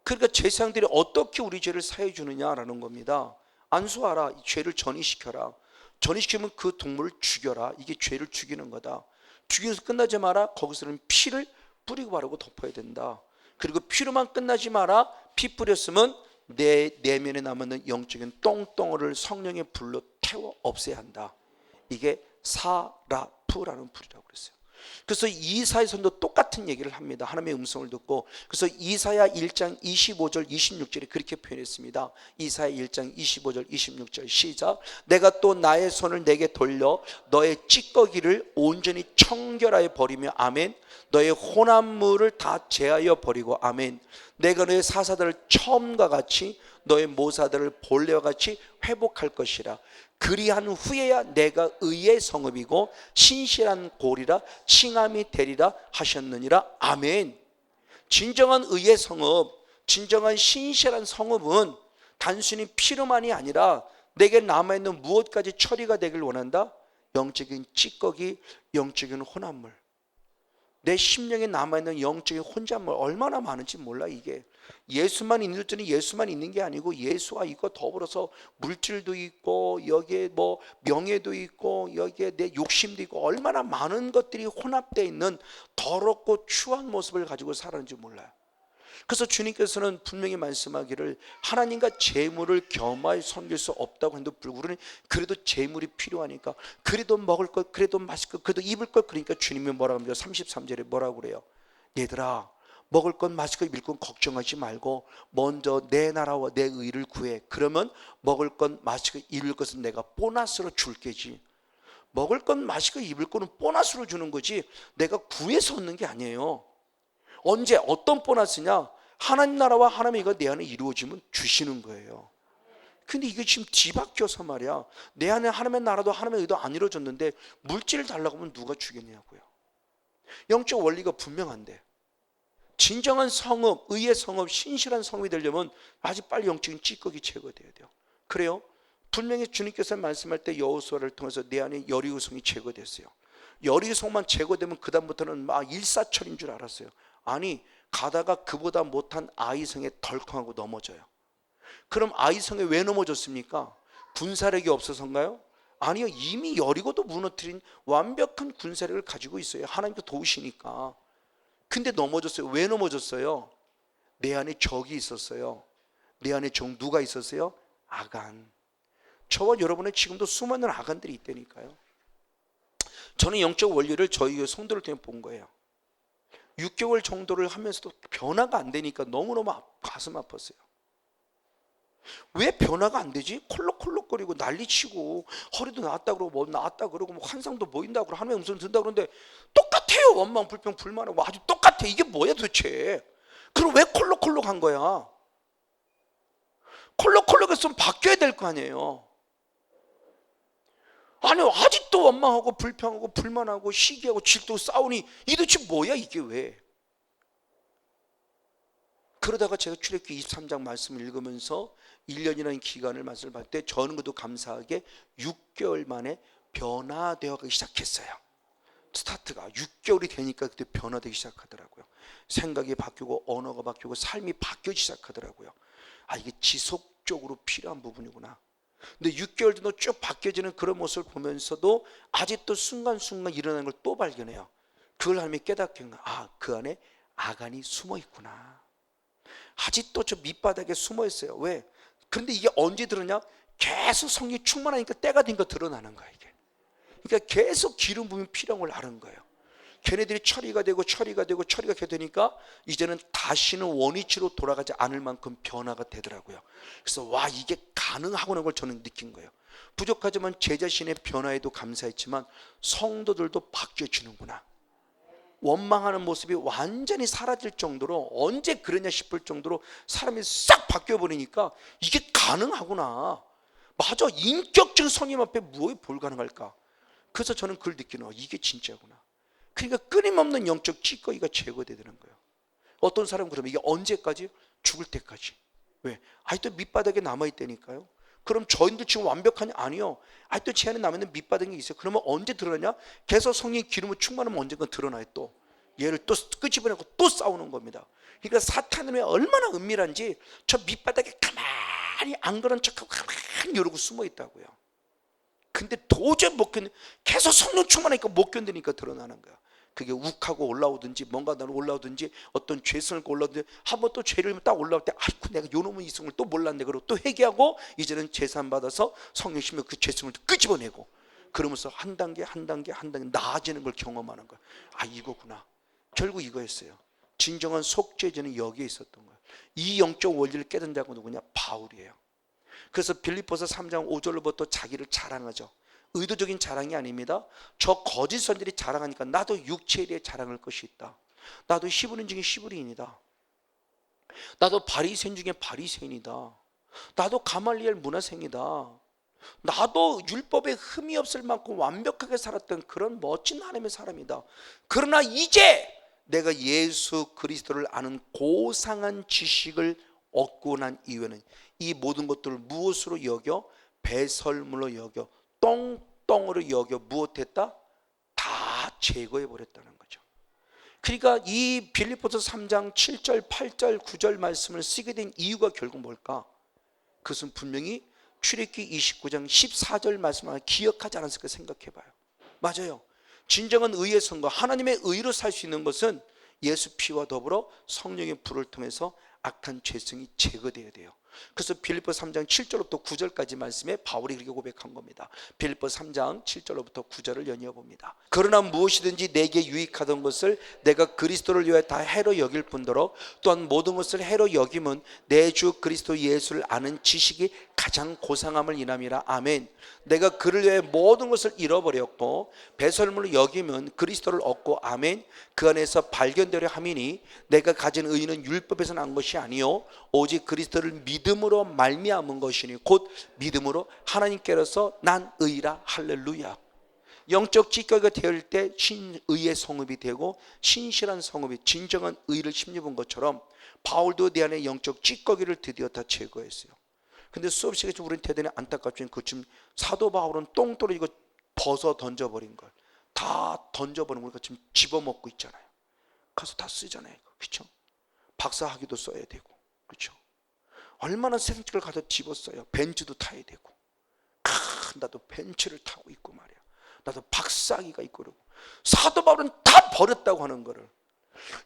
그러니까 제사장들이 어떻게 우리 죄를 사해 주느냐라는 겁니다. 안수하라. 죄를 전이시켜라. 전이시키면 그 동물을 죽여라. 이게 죄를 죽이는 거다. 죽여서 끝나지 마라. 거기서는 피를 뿌리고 바르고 덮어야 된다. 그리고 피로만 끝나지 마라. 피 뿌렸으면 내 내면에 남아있는 영적인 똥덩어리를 성령의 불로 태워 없애야 한다. 이게 사라프라는 불이라고 그랬어요. 그래서 이사야서도 똑같은 얘기를 합니다. 하나님의 음성을 듣고. 그래서 이사야 1장 25절 26절에 그렇게 표현했습니다. 이사야 1장 25절 26절 시작. 내가 또 나의 손을 내게 돌려 너의 찌꺼기를 온전히 청결하여 버리며 아멘. 너의 혼합물을 다 제하여 버리고 아멘. 내가 너의 사사들을 처음과 같이 너의 모사들을 본래와 같이 회복할 것이라. 그리한 후에야 내가 의의 성읍이고 신실한 골이라 칭함이 되리라 하셨느니라. 아멘. 진정한 의의 성읍, 진정한 신실한 성읍은 단순히 피로만이 아니라 내게 남아있는 무엇까지 처리가 되길 원한다? 영적인 찌꺼기, 영적인 혼합물. 내 심령에 남아있는 영적인 혼잣물 얼마나 많은지 몰라. 이게 예수만 있는 줄은 예수만 있는 게 아니고 예수와 이거 더불어서 물질도 있고 여기에 뭐 명예도 있고 여기에 내 욕심도 있고 얼마나 많은 것들이 혼합되어 있는 더럽고 추한 모습을 가지고 살았는지 몰라요. 그래서 주님께서는 분명히 말씀하기를 하나님과 재물을 겸하여 섬길 수 없다고 했는데 불구는 그래도 재물이 필요하니까, 그래도 먹을 것, 그래도 마실 것, 그래도 입을 것, 그러니까 주님이 뭐라고 합니까? 33절에 뭐라고 그래요? 얘들아, 먹을 것, 마실 것, 입을 것 걱정하지 말고 먼저 내 나라와 내 의를 구해. 그러면 먹을 것, 마실 것, 입을 것은 내가 보너스로 줄 게지. 먹을 것, 마실 것, 입을 것은 보너스로 주는 거지 내가 구해서 얻는 게 아니에요. 언제 어떤 보너스냐? 하나님 나라와 하나님의 의가 내 안에 이루어지면 주시는 거예요. 근데 이게 지금 뒤바뀌어서 말이야. 내 안에 하나님의 나라도 하나님의 의도 안 이루어졌는데 물질을 달라고 하면 누가 주겠냐고요. 영적 원리가 분명한데 진정한 성읍, 의의 성읍, 신실한 성읍이 되려면 아주 빨리 영적인 찌꺼기 제거돼야 돼요. 그래요? 분명히 주님께서 말씀할 때 여호수아를 통해서 내 안에 여리고성이 제거됐어요. 여리고성만 제거되면 그 다음부터는 막 일사천인 줄 알았어요. 아니, 가다가 그보다 못한 아이성에 덜컹하고 넘어져요. 그럼 아이성에 왜 넘어졌습니까? 군사력이 없어서인가요? 아니요, 이미 여리고도 무너뜨린 완벽한 군사력을 가지고 있어요. 하나님도 도우시니까. 근데 넘어졌어요. 왜 넘어졌어요? 내 안에 적이 있었어요. 내 안에 적 누가 있었어요? 아간. 저와 여러분의 지금도 수많은 아간들이 있다니까요. 저는 영적 원리를 저희 성도를 통해 본 거예요. 6개월 정도를 하면서도 변화가 안 되니까 너무너무 가슴 아팠어요. 왜 변화가 안 되지? 콜록콜록거리고 난리치고 허리도 나았다 그러고 뭐 나았다 그러고 뭐 환상도 보인다 그러고 하나님의 음성 듣는다 그러는데 똑같아요. 원망, 불평, 불만하고 아주 똑같아. 이게 뭐야 도대체? 그럼 왜 콜록콜록한 거야? 콜록콜록했으면 바뀌어야 될 거 아니에요. 아니 아직도 원망하고 불평하고 불만하고 시기하고 질투하고 싸우니 이 도대체 뭐야 이게 왜? 그러다가 제가 출애굽기 23장 말씀을 읽으면서 1년이라는 기간을 말씀을 받을 때 저는 그래도 감사하게 6개월 만에 변화되어 가기 시작했어요. 스타트가 6개월이 되니까 그때 변화되기 시작하더라고요. 생각이 바뀌고 언어가 바뀌고 삶이 바뀌기 시작하더라고요. 아, 이게 지속적으로 필요한 부분이구나. 근데 6개월 정도 쭉 바뀌어지는 그런 모습을 보면서도 아직도 순간순간 일어나는 걸 또 발견해요. 그걸 하나님이 깨닫게 한 거야. 아, 그 안에 아간이 숨어 있구나. 아직도 저 밑바닥에 숨어 있어요. 왜? 그런데 이게 언제 드러나냐? 계속 성령이 충만하니까 때가 되니까 드러나는 거야 이게. 그러니까 계속 기름 부음이 필요한 걸 아는 거예요. 걔네들이 처리가 되고 처리가 되고 처리가 되니까 이제는 다시는 원위치로 돌아가지 않을 만큼 변화가 되더라고요. 그래서 와, 이게 가능하구나 걸 저는 느낀 거예요. 부족하지만 제 자신의 변화에도 감사했지만 성도들도 바뀌어지는구나. 원망하는 모습이 완전히 사라질 정도로, 언제 그러냐 싶을 정도로 사람이 싹 바뀌어버리니까 이게 가능하구나. 맞아, 인격적인 성님 앞에 무엇이 불가능할까? 그래서 저는 그걸 느끼는 거예요. 이게 진짜구나. 그러니까 끊임없는 영적 찌꺼기가 제거되는 거예요. 어떤 사람은 그러면 이게 언제까지? 죽을 때까지. 왜? 아직도 밑바닥에 남아있다니까요. 그럼 저희들 지금 완벽하냐? 아니요. 아직도 제 안에 남아있는 밑바닥이 있어요. 그러면 언제 드러나냐? 계속 성령의 기름을 충만하면 언젠가 드러나요. 또 얘를 또 끄집어내고 또 싸우는 겁니다. 그러니까 사탄은 얼마나 은밀한지 저 밑바닥에 가만히 안 그런 척하고 가만히 이러고 숨어 있다고요. 근데 도저히 못 견디, 계속 성령 충만하니까 못 견디니까 드러나는 거야. 그게 욱하고 올라오든지 뭔가 나로 올라오든지 어떤 죄성을 올라오든지 한번 또 죄를 딱 올라올 때 아이고 내가 요놈의 이성을 또 몰랐네 그러고 또 회개하고 이제는 재산 받아서 성령심에 그 죄성을 끄집어내고 그러면서 한 단계 한 단계 한 단계 나아지는 걸 경험하는 거야. 아, 이거구나. 결국 이거였어요. 진정한 속죄제는 여기에 있었던 거예요. 이 영적 원리를 깨닫는 자가 누구냐? 바울이에요. 그래서 빌립보서 3장 5절로부터 자기를 자랑하죠. 의도적인 자랑이 아닙니다. 저 거짓 선들이 자랑하니까 나도 육체에 대해 자랑할 것이 있다. 나도 히브리인 중에 히브리인이다. 나도 바리새인 중에 바리새인이다. 나도 가말리엘 문화생이다. 나도 율법에 흠이 없을 만큼 완벽하게 살았던 그런 멋진 하나님의 사람이다. 그러나 이제 내가 예수 그리스도를 아는 고상한 지식을 얻고 난 이후에는 이 모든 것들을 무엇으로 여겨? 배설물로 여겨, 똥똥으로 여겨 무엇했다? 다 제거해 버렸다는 거죠. 그러니까 이 빌립보서 3장 7절, 8절, 9절 말씀을 쓰게 된 이유가 결국 뭘까? 그것은 분명히 출애굽기 29장 14절 말씀을 기억하지 않았을까 생각해 봐요. 맞아요. 진정한 의의 선거, 하나님의 의로 살 수 있는 것은 예수 피와 더불어 성령의 불을 통해서 악한 죄성이 제거되어야 돼요. 그래서 빌립보서 3장 7절부터 9절까지 말씀에 바울이 그렇게 고백한 겁니다. 빌립보서 3장 7절부터 9절을 연이어봅니다. 그러나 무엇이든지 내게 유익하던 것을 내가 그리스도를 위하여 다 해로 여길 뿐더러 또한 모든 것을 해로 여김은 내 주 그리스도 예수를 아는 지식이 가장 고상함을 인함이라. 아멘. 내가 그를 위해 모든 것을 잃어버렸고 배설물로 여기면 그리스도를 얻고, 아멘, 그 안에서 발견되려 함이니 내가 가진 의는 율법에서 난 것이 아니요 오직 그리스도를 믿음으로 말미암은 것이니 곧 믿음으로 하나님께로서 난 의라. 할렐루야. 영적 찌꺼기가 되을 때 신의의 성읍이 되고 신실한 성읍이 진정한 의를 힘입은 것처럼 바울도 내 안에 영적 찌꺼기를 드디어 다 제거했어요. 근데 수업 시간에 우리는 대단히 안타깝지만 그쯤 사도 바울은 똥 떨어지고 벗어 던져버린 걸 다 던져버린 걸 지금 집어먹고 있잖아요. 가서 다 쓰잖아요. 그렇죠? 박사학위도 써야 되고, 그렇죠? 얼마나 세상 걸 가서 집었어요. 벤츠도 타야 되고, 나도 벤츠를 타고 있고 말이야. 나도 박사학위가 있고 그러고. 사도 바울은 다 버렸다고 하는 거를,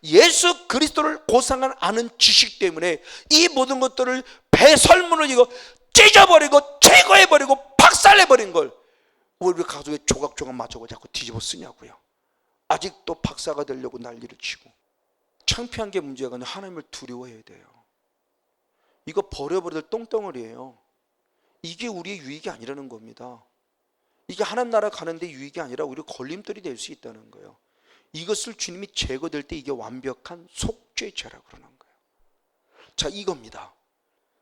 예수 그리스도를 고상한 아는 지식 때문에 이 모든 것들을 배설물을 이거 찢어버리고 제거해버리고 박살내버린 걸 우리 가족에 조각조각 맞춰고 자꾸 뒤집어 쓰냐고요. 아직도 박사가 되려고 난리를 치고. 창피한 게 문제가 아니라 하나님을 두려워해야 돼요. 이거 버려버려도 똥덩어리예요. 이게 우리의 유익이 아니라는 겁니다. 이게 하나님 나라 가는데 유익이 아니라 오히려 걸림돌이 될 수 있다는 거예요. 이것을 주님이 제거될 때 이게 완벽한 속죄죄라고 그러는 거예요. 자, 이겁니다.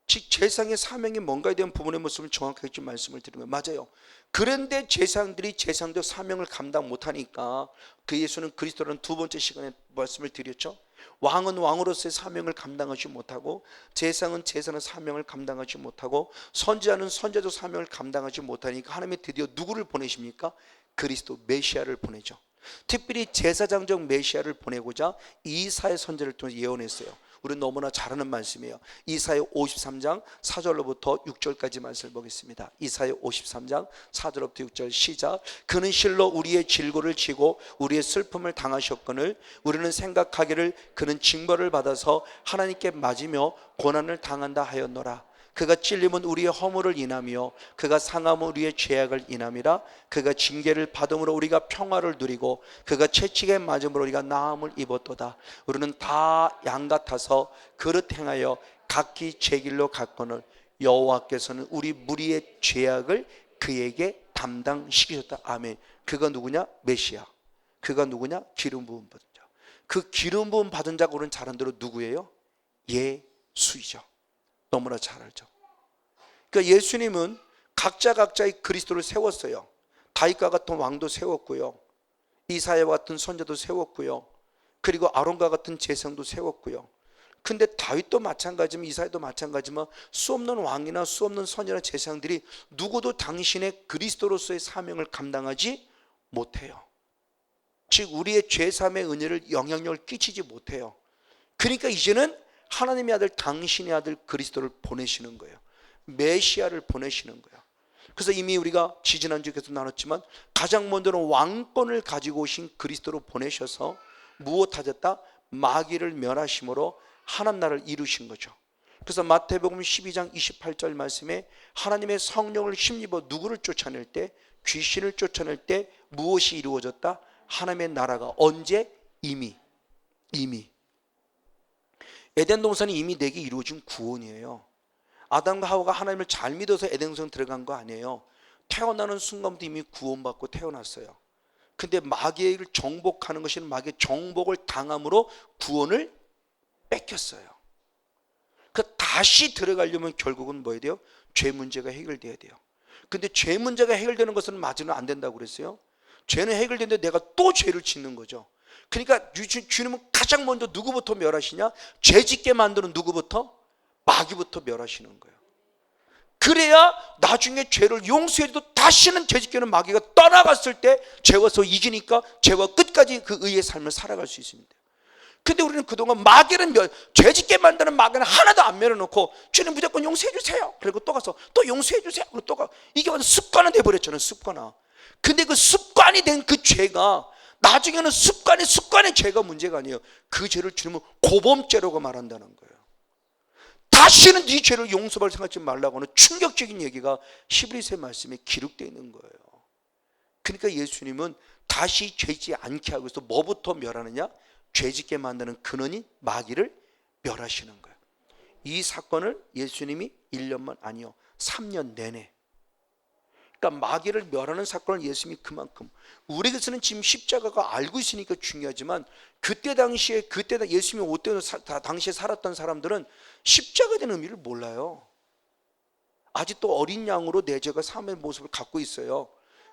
즉 제사장의 사명이 뭔가에 대한 부분의 모습을 정확하게 좀 말씀을 드리면 맞아요. 그런데 제사장들이 제사장적 사명을 감당 못하니까 그 예수는 그리스도라는 두 번째 시간에 말씀을 드렸죠. 왕은 왕으로서의 사명을 감당하지 못하고 제사장은 제사장의 사명을 감당하지 못하고 선지자는 선지자적 사명을 감당하지 못하니까 하나님이 드디어 누구를 보내십니까? 그리스도 메시아를 보내죠. 특별히 제사장적 메시아를 보내고자 이사야 선지자를 통해 예언했어요. 우리는 너무나 잘 아는 말씀이에요. 이사야 53장 4절로부터 6절까지 말씀을 보겠습니다. 이사야 53장 4절로부터 6절 시작. 그는 실로 우리의 질고를 지고 우리의 슬픔을 당하셨거늘 우리는 생각하기를 그는 징벌을 받아서 하나님께 맞으며 고난을 당한다 하였노라. 그가 찔림은 우리의 허물을 인하며 그가 상함은 우리의 죄악을 인함이라. 그가 징계를 받음으로 우리가 평화를 누리고 그가 채찍에 맞음으로 우리가 나음을 입었도다. 우리는 다 양 같아서 그릇 행하여 각기 제 길로 갔거늘 여호와께서는 우리 무리의 죄악을 그에게 담당시키셨다. 아멘. 그가 누구냐? 메시아. 그가 누구냐? 기름 부음 받은 자. 그 기름 부음 받은 자가 우리는 잘 아는 대로 누구예요? 예수이죠. 너무나 잘 알죠. 그러니까 예수님은 각자의 그리스도를 세웠어요. 다윗과 같은 왕도 세웠고요. 이사야와 같은 선지자도 세웠고요. 그리고 아론과 같은 제사장도 세웠고요. 근데 다윗도 마찬가지지만 이사야도 마찬가지지만 수없는 왕이나 수없는 선지자나 제사장들이 누구도 당신의 그리스도로서의 사명을 감당하지 못해요. 즉 우리의 죄사함의 은혜를 영향력을 끼치지 못해요. 그러니까 이제는 하나님의 아들 당신의 아들 그리스도를 보내시는 거예요. 메시아를 보내시는 거예요. 그래서 이미 우리가 지지난주에 계속 나눴지만 가장 먼저는 왕권을 가지고 오신 그리스도로 보내셔서 무엇하셨다? 마귀를 멸하심으로 하나님 나라를 이루신 거죠. 그래서 마태복음 12장 28절 말씀에 하나님의 성령을 힘입어 누구를 쫓아낼 때? 귀신을 쫓아낼 때 무엇이 이루어졌다? 하나님의 나라가 언제? 이미 에덴 동산이 이미 내게 이루어진 구원이에요. 아담과 하와가 하나님을 잘 믿어서 에덴 동산 들어간 거 아니에요. 태어나는 순간부터 이미 구원받고 태어났어요. 근데 마귀를 정복하는 것은 마귀의 정복을 당함으로 구원을 뺏겼어요. 그 다시 들어가려면 결국은 뭐 해야 돼요? 죄 문제가 해결돼야 돼요. 근데 죄 문제가 해결되는 것은 맞으면 안 된다고 그랬어요. 죄는 해결되는데 내가 또 죄를 짓는 거죠. 그러니까 주님은 가장 먼저 누구부터 멸하시냐? 죄 짓게 만드는 누구부터? 마귀부터 멸하시는 거예요. 그래야 나중에 죄를 용서해도 다시는 죄 짓게 하는 마귀가 떠나갔을 때 죄와서 이기니까 죄와 끝까지 그 의의 삶을 살아갈 수 있습니다. 근데 우리는 그동안 마귀는 죄 짓게 만드는 마귀는 하나도 안 멸해놓고 주님 무조건 용서해 주세요. 그리고 또 가서 또 용서해 주세요. 그리고 또 가. 이게 완전 습관화 돼버렸잖아요. 습관화. 근데 그 습관이 된 그 죄가 나중에는 습관의 죄가 문제가 아니에요. 그 죄를 주님은 고범죄라고 말한다는 거예요. 다시는 네 죄를 용서할 생각하지 말라고 하는 충격적인 얘기가 히브리서 말씀에 기록되어 있는 거예요. 그러니까 예수님은 다시 죄짓지 않게 하고 있어 뭐부터 멸하느냐? 죄짓게 만드는 근원인 마귀를 멸하시는 거예요. 이 사건을 예수님이 1년만 아니요 3년 내내, 그러니까 마귀를 멸하는 사건을 예수님이 그만큼, 우리에게서는 지금 십자가가 알고 있으니까 중요하지만 그때 예수님이 올 때 당시에 살았던 사람들은 십자가에 대한 의미를 몰라요. 아직도 어린 양으로 내 죄가 사함의 모습을 갖고 있어요.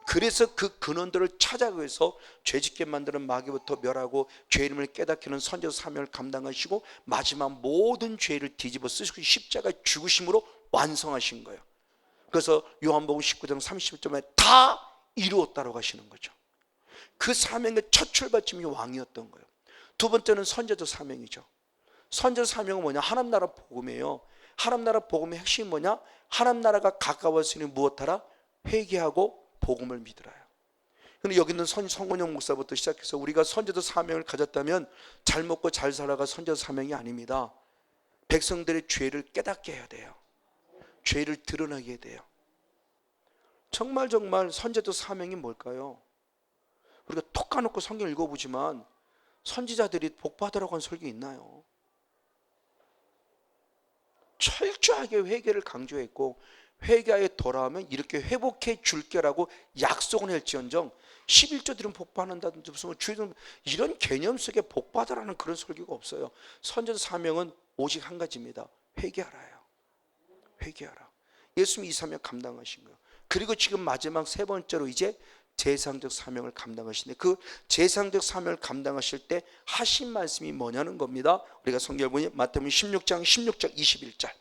그래서 그 근원들을 찾아가기 위해서 죄짓게 만드는 마귀부터 멸하고 죄 이름을 깨닫게 하는 선지자 사명을 감당하시고 마지막 모든 죄를 뒤집어 쓰시고 십자가 죽으심으로 완성하신 거예요. 그래서 요한복음 19장 30절에 다 이루었다고 하시는 거죠. 그 사명의 첫 출발점이 왕이었던 거예요. 두 번째는 선지자 사명이죠. 선지자 사명은 뭐냐? 하나님 나라 복음이에요. 하나님 나라 복음의 핵심이 뭐냐? 하나님 나라가 가까웠으니 무엇하라? 회개하고 복음을 믿으라요. 근데 여기 있는 성원영 목사부터 시작해서 우리가 선지자 사명을 가졌다면 잘 먹고 잘 살아가 선지자 사명이 아닙니다. 백성들의 죄를 깨닫게 해야 돼요. 죄를 드러나게 해야 돼요. 정말 선지자적 사명이 뭘까요? 우리가 톡 까놓고 성경 읽어보지만 선지자들이 복 받으라고 한 설교 있나요? 철저하게 회개를 강조했고, 회개하여 돌아오면 이렇게 회복해 줄게라고 약속을 할지언정 11조 드리면 복 받는다든지 무슨 주의든 이런 개념 속에 복 받으라는 그런 설교가 없어요. 선지자 사명은 오직 한 가지입니다. 회개하라요. 회개하라. 예수님이 이 사명 감당하신 거예요. 그리고 지금 마지막 세 번째로 이제 재상적 사명을 감당하시는데, 그 재상적 사명을 감당하실 때 하신 말씀이 뭐냐는 겁니다. 우리가 성경을 보니 마태복음 16장 16절 21절,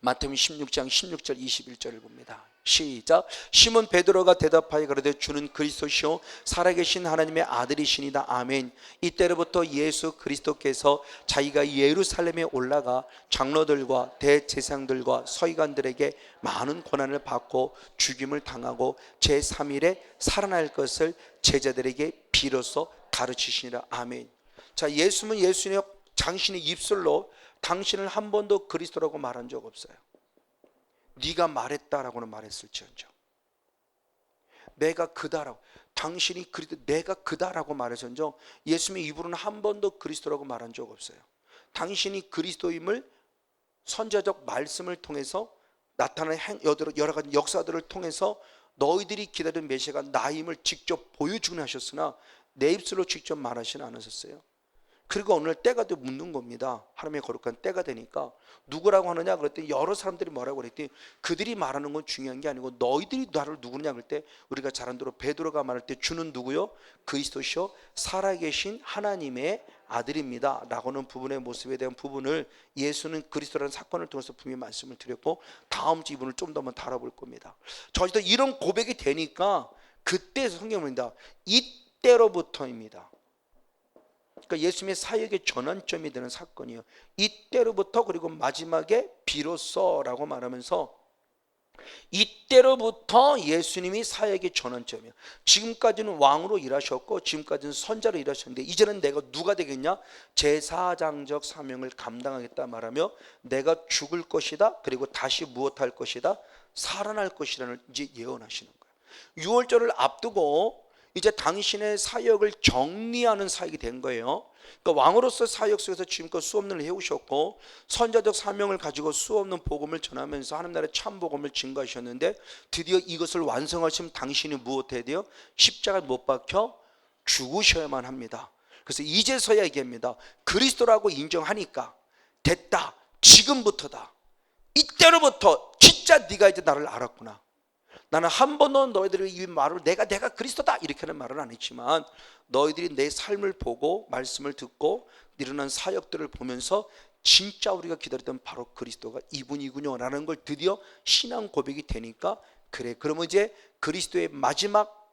마태복음 16장 16절 21절을 봅니다. 시작. 시몬 베드로가 대답하여 가로되 주는 그리스도시요 살아계신 하나님의 아들이시니이다. 아멘. 이때로부터 예수 그리스도께서 자기가 예루살렘에 올라가 장로들과 대제사장들과 서기관들에게 많은 고난을 받고 죽임을 당하고 제3일에 살아날 것을 제자들에게 비로소 가르치시니라. 아멘. 자, 예수님은 당신의 입술로 당신을 한 번도 그리스도라고 말한 적 없어요. 네가 말했다라고는 말했을지언정, 내가 그다라고, 당신이 그리스도, 내가 그다라고 말했을지언정 예수님의 입으로는 한 번도 그리스도라고 말한 적 없어요. 당신이 그리스도임을 선지자적 말씀을 통해서 나타나는 여러 가지 역사들을 통해서 너희들이 기다리는 메시아가 나임을 직접 보여주긴 하셨으나 내 입술로 직접 말하지는 않으셨어요. 그리고 오늘 때가 또 묻는 겁니다. 하나님의 거룩한 때가 되니까 누구라고 하느냐 그랬더니 여러 사람들이 뭐라고 그랬더니 그들이 말하는 건 중요한 게 아니고 너희들이 나를 누구냐 그럴 때 우리가 잘 아는 대로 베드로가 말할 때 주는 누구요? 그리스도시요 살아계신 하나님의 아들입니다 라고는 부분의 모습에 대한 부분을 예수는 그리스도라는 사건을 통해서 분명히 말씀을 드렸고, 다음 주 이분을 좀 더 한번 다뤄볼 겁니다. 저희도 이런 고백이 되니까 그때 성경입니다. 이때로부터입니다. 그러니까 예수님의 사역의 전환점이 되는 사건이에요. 이때로부터, 그리고 마지막에 비로소라고 말하면서 이때로부터 예수님이 사역의 전환점이에요. 지금까지는 왕으로 일하셨고 지금까지는 선자로 일하셨는데 이제는 내가 누가 되겠냐? 제사장적 사명을 감당하겠다 말하며 내가 죽을 것이다, 그리고 다시 무엇할 것이다? 살아날 것이라는 이제 예언하시는 거예요. 6월절을 앞두고 이제 당신의 사역을 정리하는 사역이 된 거예요. 그러니까 왕으로서 사역 속에서 지금껏 수없는 일 해오셨고 선자적 사명을 가지고 수없는 복음을 전하면서 하나님 나라의 참 복음을 증거하셨는데 드디어 이것을 완성하시면 당신이 무엇해야 돼요? 십자가에 못 박혀 죽으셔야만 합니다. 그래서 이제서야 얘기합니다. 그리스도라고 인정하니까 됐다, 지금부터다, 이때로부터 진짜 네가 이제 나를 알았구나. 나는 한 번도 너희들이 이 말을 내가 그리스도다 이렇게는 말을 안 했지만 너희들이 내 삶을 보고 말씀을 듣고 일어난 사역들을 보면서 진짜 우리가 기다리던 바로 그리스도가 이분이군요 라는 걸 드디어 신앙 고백이 되니까, 그래 그러면 이제 그리스도의 마지막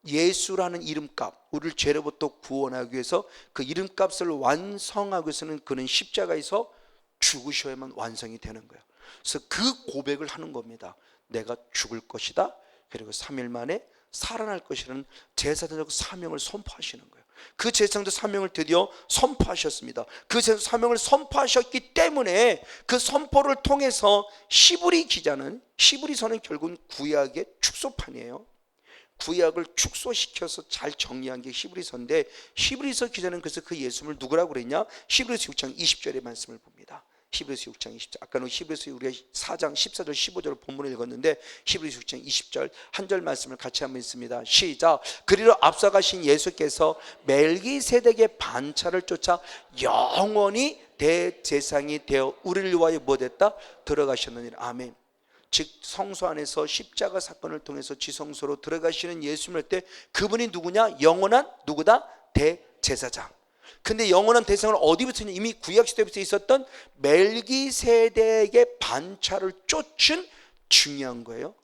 예수라는 이름값, 우리를 죄로부터 구원하기 위해서 그 이름값을 완성하기 위해서는 그는 십자가에서 죽으셔야만 완성이 되는 거예요. 그래서 그 고백을 하는 겁니다. 내가 죽을 것이다, 그리고 3일 만에 살아날 것이라는 제사장적 사명을 선포하시는 거예요. 그 제사장적 사명을 드디어 선포하셨습니다. 그 제사장적 사명을 선포하셨기 때문에 그 선포를 통해서 히브리 기자는, 히브리서는 결국은 구약의 축소판이에요. 구약을 축소시켜서 잘 정리한 게 히브리서인데, 히브리서 기자는 그래서 그 예수님을 누구라고 그랬냐? 히브리서 6장 20절의 말씀을 봅니다. 히브리서 6장 20절, 아까는 히브리서 우리가 4장 14절 15절을 본문을 읽었는데 히브리서 6장 20절 한 절 말씀을 같이 한번 읽습니다. 시작. 그리로 앞서가신 예수께서 멜기세덱의 반차를 쫓아 영원히 대제사장이 되어 우리를 위하여 뭐 됐다? 들어가셨느니라. 아멘. 즉 성소 안에서 십자가 사건을 통해서 지성소로 들어가시는 예수님을 때 그분이 누구냐? 영원한 누구다? 대제사장. 근데 영원한 대상은 어디부터 있냐? 이미 구약시대부터 있었던 멜기세덱의 반차를 쫓은 중요한 거예요.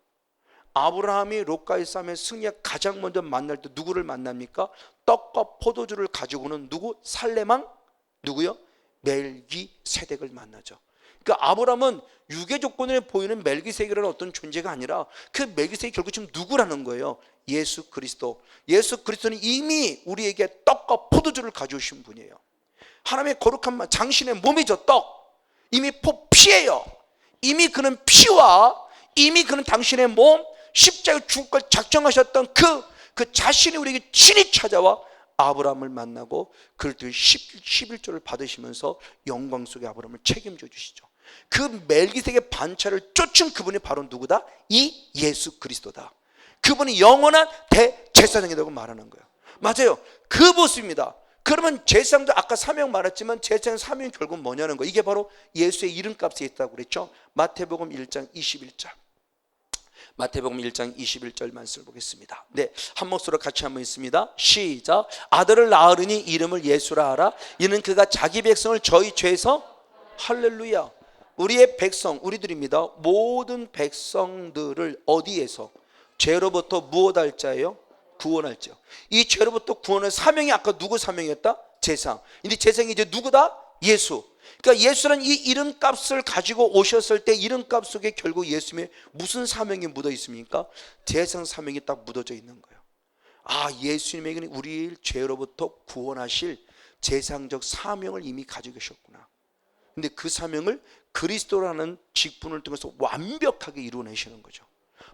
아브라함이 롯과의 싸움에 승리하 가장 먼저 만날 때 누구를 만납니까? 떡과 포도주를 가지고는 누구? 살레망? 누구요? 멜기세덱을 만나죠. 그러니까 아브라함은 유괴 조건을 보이는 멜기세덱이라는 어떤 존재가 아니라 그 멜기세덱이 결국 지금 누구라는 거예요? 예수 그리스도. 예수 그리스도는 이미 우리에게 떡과 포도주를 가져오신 분이에요. 하나님의 거룩한 말, 당신의 몸이죠. 떡 이미 피예요. 이미 그는 피와 이미 그는 당신의 몸, 십자가에 죽을 걸 작정하셨던 그 자신이 우리에게 친히 찾아와 아브라함을 만나고 그를 통해 11조를 받으시면서 영광 속에 아브라함을 책임져 주시죠. 그 멜기세덱의 반차를 쫓은 그분이 바로 누구다? 이 예수 그리스도다. 그분이 영원한 대제사장이라고 말하는 거예요. 맞아요. 그 모습입니다. 그러면 제사장도 아까 사명 말했지만 제사장 사명이 결국 뭐냐는 거예요. 이게 바로 예수의 이름값에 있다고 그랬죠. 마태복음 1장 21절. 마태복음 1장 21절 말씀을 보겠습니다. 네, 한 목소리로 같이 한번 있습니다. 시작. 아들을 낳으리니 이름을 예수라 하라. 이는 그가 자기 백성을 저희 죄에서, 할렐루야, 우리의 백성, 우리들입니다. 모든 백성들을 어디에서? 죄로부터 무엇할 자예요? 구원할 자. 이 죄로부터 구원할 사명이 아까 누구 사명이었다? 제사장. 근데 제사장이 이제 누구다? 예수. 그러니까 예수는 이 이름값을 가지고 오셨을 때 이름값 속에 결국 예수님의 무슨 사명이 묻어 있습니까? 제사장 사명이 딱 묻어져 있는 거예요. 아, 예수님에게는 우리의 죄로부터 구원하실 제사장적 사명을 이미 가지고 계셨구나. 근데 그 사명을 그리스도라는 직분을 통해서 완벽하게 이루어내시는 거죠.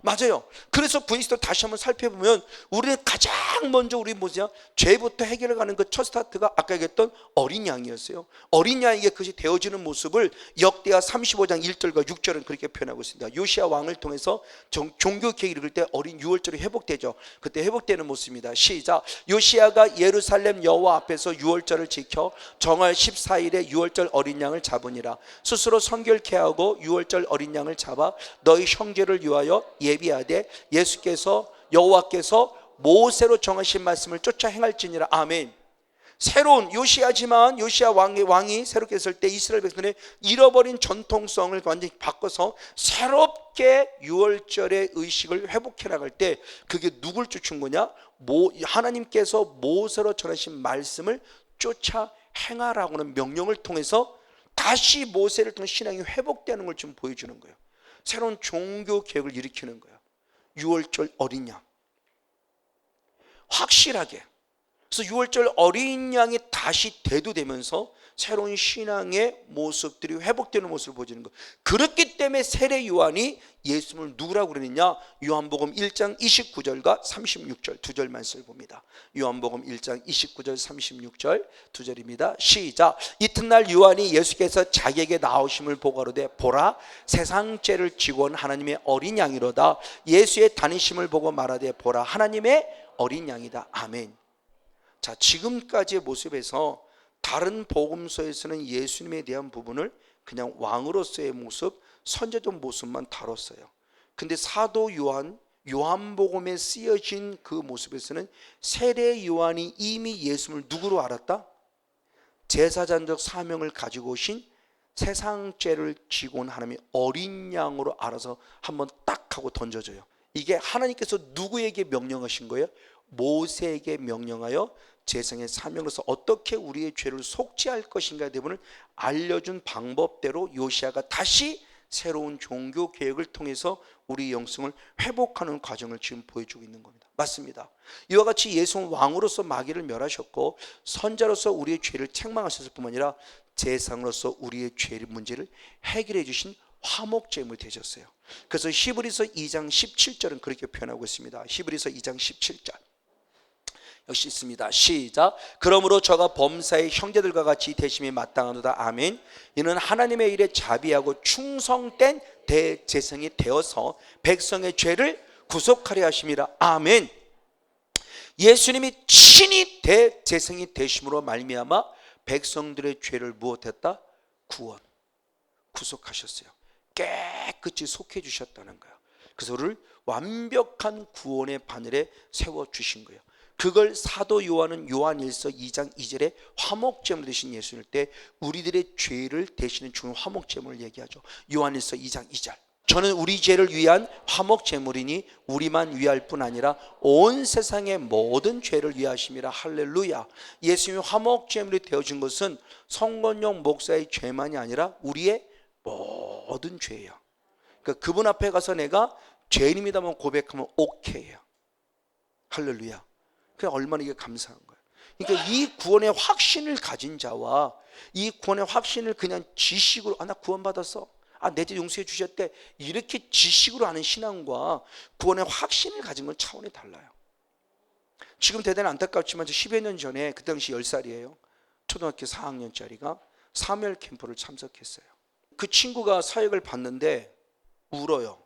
맞아요. 그래서 그리스도 다시 한번 살펴보면 우리는 가장 먼저 우리 뭐냐? 죄부터 해결해가는 그 첫 스타트가 아까 얘기했던 어린 양이었어요. 어린 양에게 그것이 되어지는 모습을 역대하 35장 1절과 6절은 그렇게 표현하고 있습니다. 요시야 왕을 통해서 종교 계획을 이룰 때 어린 유월절이 회복되죠. 그때 회복되는 모습입니다. 시작. 요시야가 예루살렘 여호와 앞에서 유월절을 지켜 정월 14일에 유월절 어린 양을 잡으니라. 스스로 성결케 하고 유월절 어린 양을 잡아 너희 형제를 위하여 예비하되 예수께서 여호와께서 모세로 정하신 말씀을 쫓아 행할지니라. 아멘. 새로운 요시야지만 요시야 왕이 새롭게 했을 때 이스라엘 백성의 잃어버린 전통성을 완전히 바꿔서 새롭게 유월절의 의식을 회복해 나갈 때 그게 누굴 쫓은 거냐? 하나님께서 모세로 전하신 말씀을 쫓아 행하라고는 명령을 통해서 다시 모세를 통해 신앙이 회복되는 걸 좀 보여주는 거예요. 새로운 종교 개혁을 일으키는 거예요. 유월절 어린 양 확실하게. 그래서 유월절 어린 양이 다시 대두되면서 새로운 신앙의 모습들이 회복되는 모습을 보여주는 거예요. 그렇기 때문에 세례 요한이 예수님을 누구라고 그러느냐? 요한복음 1장 29절과 36절 두 절 말씀을 봅니다. 요한복음 1장 29절 36절 두 절입니다. 시작. 이튿날 요한이 예수께서 자기에게 나오심을 보고 가로되 보라 세상 죄를 지고 온 하나님의 어린 양이로다. 예수의 다니심을 보고 말하되 보라 하나님의 어린 양이다. 아멘. 자, 지금까지의 모습에서 다른 복음서에서는 예수님에 대한 부분을 그냥 왕으로서의 모습, 선제적 모습만 다뤘어요. 근데 사도 요한복음에 쓰여진 그 모습에서는 세례 요한이 이미 예수님을 누구로 알았다? 제사장적 사명을 가지고 오신 세상 죄를 지고 온 하나님의 어린 양으로 알아서 한번 딱 하고 던져줘요. 이게 하나님께서 누구에게 명령하신 거예요? 모세에게 명령하여 제사장의 사명으로서 어떻게 우리의 죄를 속죄할 것인가에 대부분을 알려준 방법대로 요시야가 다시 새로운 종교 개혁을 통해서 우리 영성을 회복하는 과정을 지금 보여주고 있는 겁니다. 맞습니다. 이와 같이 예수는 왕으로서 마귀를 멸하셨고 선자로서 우리의 죄를 책망하셨을 뿐만 아니라 제사장으로서 우리의 죄 문제를 해결해 주신 화목제물이 되셨어요. 그래서 히브리서 2장 17절은 그렇게 표현하고 있습니다. 히브리서 2장 17절 역시 있습니다. 시작. 그러므로 저가 범사의 형제들과 같이 대심이 마땅하도다. 아멘. 이는 하나님의 일에 자비하고 충성된 대제사장이 되어서 백성의 죄를 구속하려 하심이라. 아멘. 예수님이 친히 대제사장이 되심으로 말미암아 백성들의 죄를 무엇했다? 구속하셨어요. 깨끗이 속해 주셨다는 거예요. 그래서 우리를 완벽한 구원의 바늘에 세워주신 거예요. 그걸 사도 요한은 요한일서 2장 2절에 화목제물 되신 예수일 때 우리들의 죄를 대신해 주는 화목제물을 얘기하죠. 요한일서 2장 2절. 저는 우리 죄를 위한 화목제물이니 우리만 위할 뿐 아니라 온 세상의 모든 죄를 위하심이라. 할렐루야. 예수님이 화목제물이 되어준 것은 성건용 목사의 죄만이 아니라 우리의 모든 죄예요. 그러니까 그분 앞에 가서 내가 죄인입니다만 고백하면 오케이예요. 할렐루야. 그게 얼마나 이게 감사한 거예요. 그러니까 이 구원의 확신을 가진 자와 이 구원의 확신을 그냥 지식으로 나 구원받았어, 내 죄 용서해 주셨대. 이렇게 지식으로 하는 신앙과 구원의 확신을 가진 건 차원이 달라요. 지금 대단히 안타깝지만 10여 년 전에 그 당시 10살이에요. 초등학교 4학년짜리가 사무엘 캠프를 참석했어요. 그 친구가 사역을 받는데 울어요.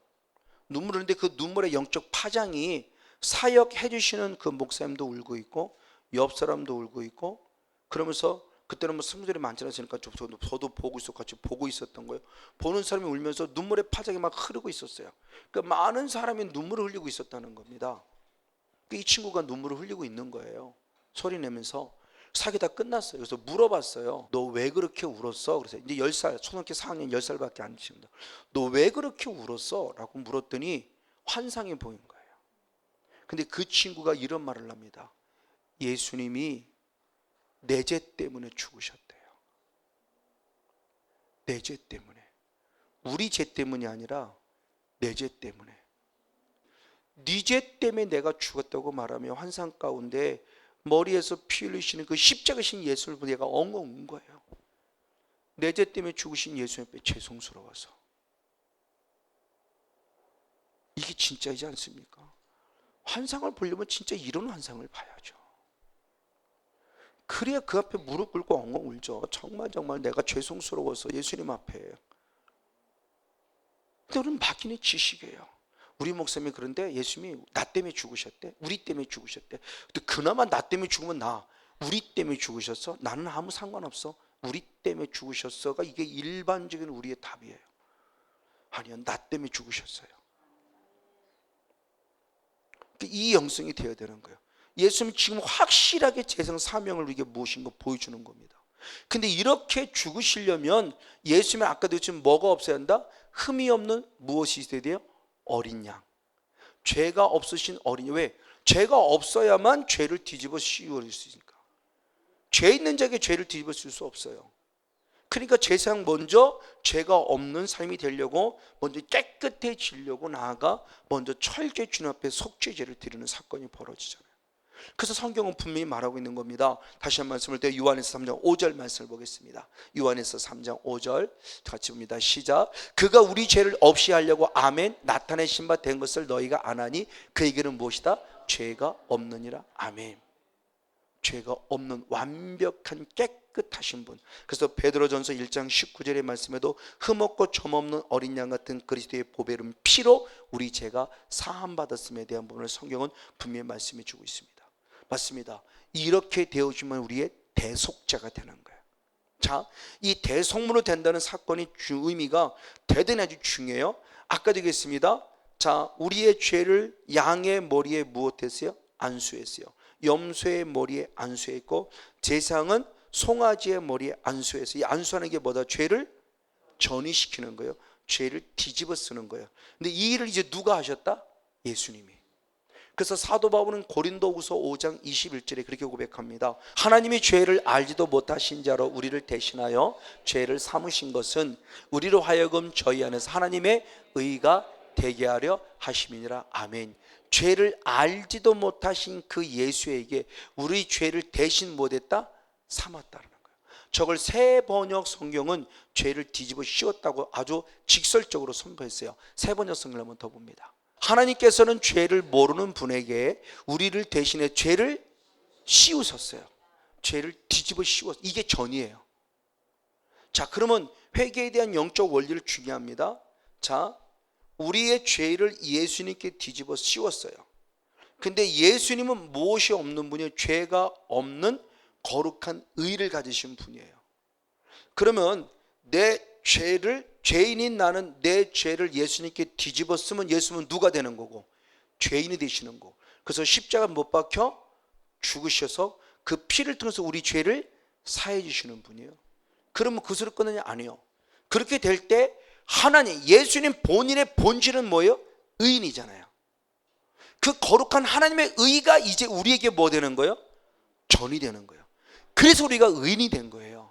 눈물을 흘리는데 그 눈물의 영적 파장이 사역해 주시는 그 목사님도 울고 있고 옆 사람도 울고 있고, 그러면서 그때는 뭐 성도들이 많지 않았으니까 저도 보고 있었고 같이 보고 있었던 거예요. 보는 사람이 울면서 눈물의 파장이 막 흐르고 있었어요. 그러니까 많은 사람이 눈물을 흘리고 있었다는 겁니다. 이 친구가 눈물을 흘리고 있는 거예요. 소리 내면서. 사기 다 끝났어요. 그래서 물어봤어요. 너 왜 그렇게 울었어? 그래서 이제 10살, 초등학교 4학년 10살밖에 안 되십니다. 너 왜 그렇게 울었어? 라고 물었더니 환상이 보인 거예요. 근데 그 친구가 이런 말을 합니다. 예수님이 내 죄 때문에 죽으셨대요. 내 죄 때문에. 우리 죄 때문이 아니라 내 죄 때문에. 네 죄 때문에 내가 죽었다고 말하며 환상 가운데 머리에서 피 흘리시는 그 십자가신 예수를 보고 내가 엉엉 운 거예요. 내 죄 때문에 죽으신 예수 앞에 죄송스러워서. 이게 진짜이지 않습니까? 환상을 보려면 진짜 이런 환상을 봐야죠. 그래야 그 앞에 무릎 꿇고 엉엉 울죠. 정말 내가 죄송스러워서 예수님 앞에. 근데 우리는 막연히 지식이에요. 우리 목사님이 그런데 예수님이 나 때문에 죽으셨대. 우리 때문에 죽으셨대. 근데 그나마 나 때문에 죽으면 우리 때문에 죽으셨어? 나는 아무 상관없어. 우리 때문에 죽으셨어가 이게 일반적인 우리의 답이에요. 아니요, 나 때문에 죽으셨어요. 이 영성이 되어야 되는 거예요. 예수님이 지금 확실하게 재성 사명을 우리에게 무엇인 거 보여주는 겁니다. 근데 이렇게 죽으시려면 예수님은 아까도 지금 뭐가 없어야 한다? 흠이 없는 무엇이 있어야 돼요? 어린 양. 죄가 없으신 어린 양. 왜? 죄가 없어야만 죄를 뒤집어 씌울 수 있으니까. 죄 있는 자에게 죄를 뒤집어 씌울 수 없어요. 그러니까 제사장 먼저 죄가 없는 삶이 되려고 먼저 깨끗해지려고 나아가 먼저 철제 주님 앞에 속죄제를 드리는 사건이 벌어지잖아요. 그래서 성경은 분명히 말하고 있는 겁니다. 다시 한 말씀을 때 요한에서 3장 5절 말씀을 보겠습니다. 요한에서 3장 5절 같이 봅니다. 시작. 그가 우리 죄를 없이 하려고 아멘 나타내신 바 된 것을 너희가 아나니 그에게는 무엇이다? 죄가 없느니라. 아멘. 죄가 없는 완벽한 깨끗하신 분. 그래서 베드로전서 1장 19절의 말씀에도 흠없고 점없는 어린 양 같은 그리스도의 보배로운 피로 우리 죄가 사함 받았음에 대한 부분을 성경은 분명히 말씀해 주고 있습니다. 맞습니다. 이렇게 되어주면 우리의 대속자가 되는 거예요. 자, 이 대속물로 된다는 사건이 의미가 대단히 아주 중요해요. 아까도 얘기했습니다. 자, 우리의 죄를 양의 머리에 무엇했어요? 안수했어요. 염소의 머리에 안수했고 제사장은 송아지의 머리에 안수했어요. 이 안수하는 게 뭐다? 죄를 전이시키는 거예요. 죄를 뒤집어 쓰는 거예요. 근데 이 일을 이제 누가 하셨다? 예수님이. 그래서 사도 바울은 고린도후서 5장 21절에 그렇게 고백합니다. 하나님이 죄를 알지도 못하신 자로 우리를 대신하여 죄를 삼으신 것은 우리로 하여금 저희 안에서 하나님의 의가 되게 하려 하심이니라. 아멘. 죄를 알지도 못하신 그 예수에게 우리 죄를 대신 못했다? 삼았다는 거예요. 저걸 새 번역 성경은 죄를 뒤집어 씌웠다고 아주 직설적으로 선포했어요. 새 번역 성경을 한번 더 봅니다. 하나님께서는 죄를 모르는 분에게 우리를 대신해 죄를 씌우셨어요. 죄를 뒤집어 씌웠어요. 이게 전이에요. 자, 그러면 회개에 대한 영적 원리를 중요합니다. 자, 우리의 죄를 예수님께 뒤집어 씌웠어요. 근데 예수님은 무엇이 없는 분이에요? 죄가 없는 거룩한 의를 가지신 분이에요. 그러면 내 죄를, 죄인인 나는 내 죄를 예수님께 뒤집어 쓰면 예수님은 누가 되는 거고? 죄인이 되시는 거고. 그래서 십자가 못 박혀 죽으셔서 그 피를 통해서 우리 죄를 사해 주시는 분이에요. 그러면 그 소리 끊느냐? 아니요. 그렇게 될 때 하나님, 예수님 본인의 본질은 뭐예요? 의인이잖아요. 그 거룩한 하나님의 의가 이제 우리에게 뭐 되는 거예요? 전이 되는 거예요. 그래서 우리가 의인이 된 거예요.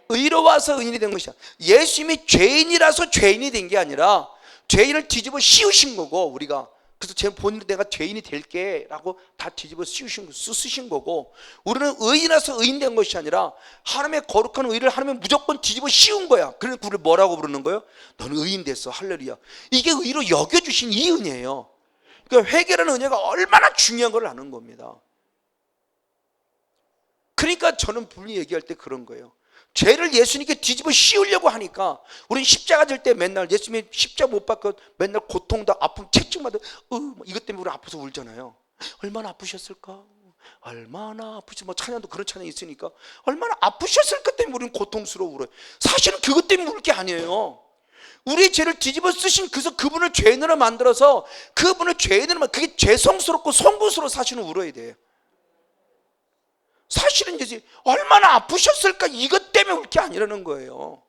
의로워서 의인이 된 것이야. 예수님이 죄인이라서 죄인이 된 게 아니라 죄인을 뒤집어 씌우신 거고, 우리가 그래서 제 본인도 내가 죄인이 될게 라고 다 뒤집어 쓰신 거고, 우리는 의인이라서 의인된 것이 아니라 하나님의 거룩한 의를 하나님의 무조건 뒤집어 씌운 거야. 그래서 그를 뭐라고 부르는 거예요? 너는 의인 됐어. 할렐루야. 이게 의로 여겨주신 이 은혜예요. 그러니까 회개라는 은혜가 얼마나 중요한 걸 아는 겁니다. 그러니까 저는 분명히 얘기할 때 그런 거예요. 죄를 예수님께 뒤집어 씌우려고 하니까 우리는 십자가 질 때 맨날 예수님이 십자가 못 박고 맨날 고통도 아픔 책증마다 이것 때문에 우리 아파서 울잖아요. 얼마나 아프셨을까? 얼마나 아프지? 뭐 찬양도 그런 찬양이 있으니까 얼마나 아프셨을까 때문에 우리는 고통스러워 울어요. 사실은 그것 때문에 울 게 아니에요. 우리의 죄를 뒤집어 쓰신 그분을 죄인으로 만들어서 그분을 죄인으로 그게 죄성스럽고 송구스러워 사실은 울어야 돼요. 사실은 이제 얼마나 아프셨을까 이것 때문에 울 게 아니라는 거예요.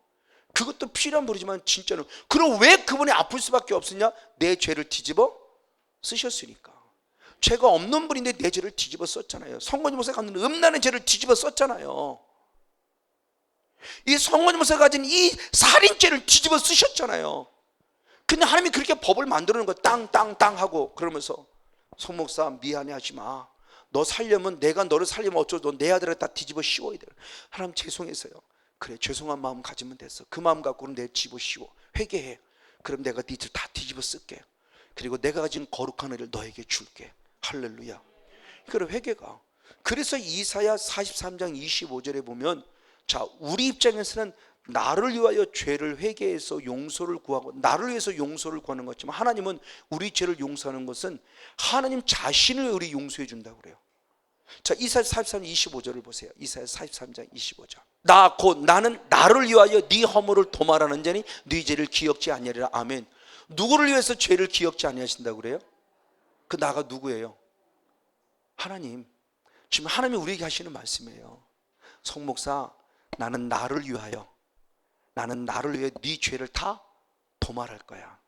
그것도 필요한 부르지만 진짜는 그럼 왜 그분이 아플 수밖에 없었냐? 내 죄를 뒤집어 쓰셨으니까. 죄가 없는 분인데 내 죄를 뒤집어 썼잖아요. 성건이 목사가 갖는 음란의 죄를 뒤집어 썼잖아요. 이 성건이 목사가 가진 이 살인죄를 뒤집어 쓰셨잖아요. 근데 하나님이 그렇게 법을 만들어 놓은 거 땅 하고 그러면서 성 목사 미안해 하지 마. 너 살려면 내가 너를 살리면 어쩌고 내 아들을 다 뒤집어 씌워야 돼. 하나님 죄송해서요. 그래 죄송한 마음 가지면 됐어. 그 마음 갖고는 내 뒤집어 씌워. 회개해. 그럼 내가 니들 다 뒤집어 쓸게. 그리고 내가 가진 거룩한 의를 너에게 줄게. 할렐루야. 그래 회개가. 그래서 이사야 43장 25절에 보면 자 우리 입장에서는 나를 위하여 죄를 회개해서 용서를 구하고 나를 위해서 용서를 구하는 것이지만 하나님은 우리 죄를 용서하는 것은 하나님 자신을 우리 용서해 준다고 그래요. 자 이사야 43장 25절을 보세요. 이사야 43장 25절. 나 곧 나는 나를 위하여 네 허물을 도말하는 자니 네 죄를 기억지 아니하리라. 아멘. 누구를 위해서 죄를 기억지 아니하신다고 그래요? 그 나가 누구예요? 하나님. 지금 하나님이 우리에게 하시는 말씀이에요. 성 목사 나는 나를 위해 네 죄를 다 도말할 거야.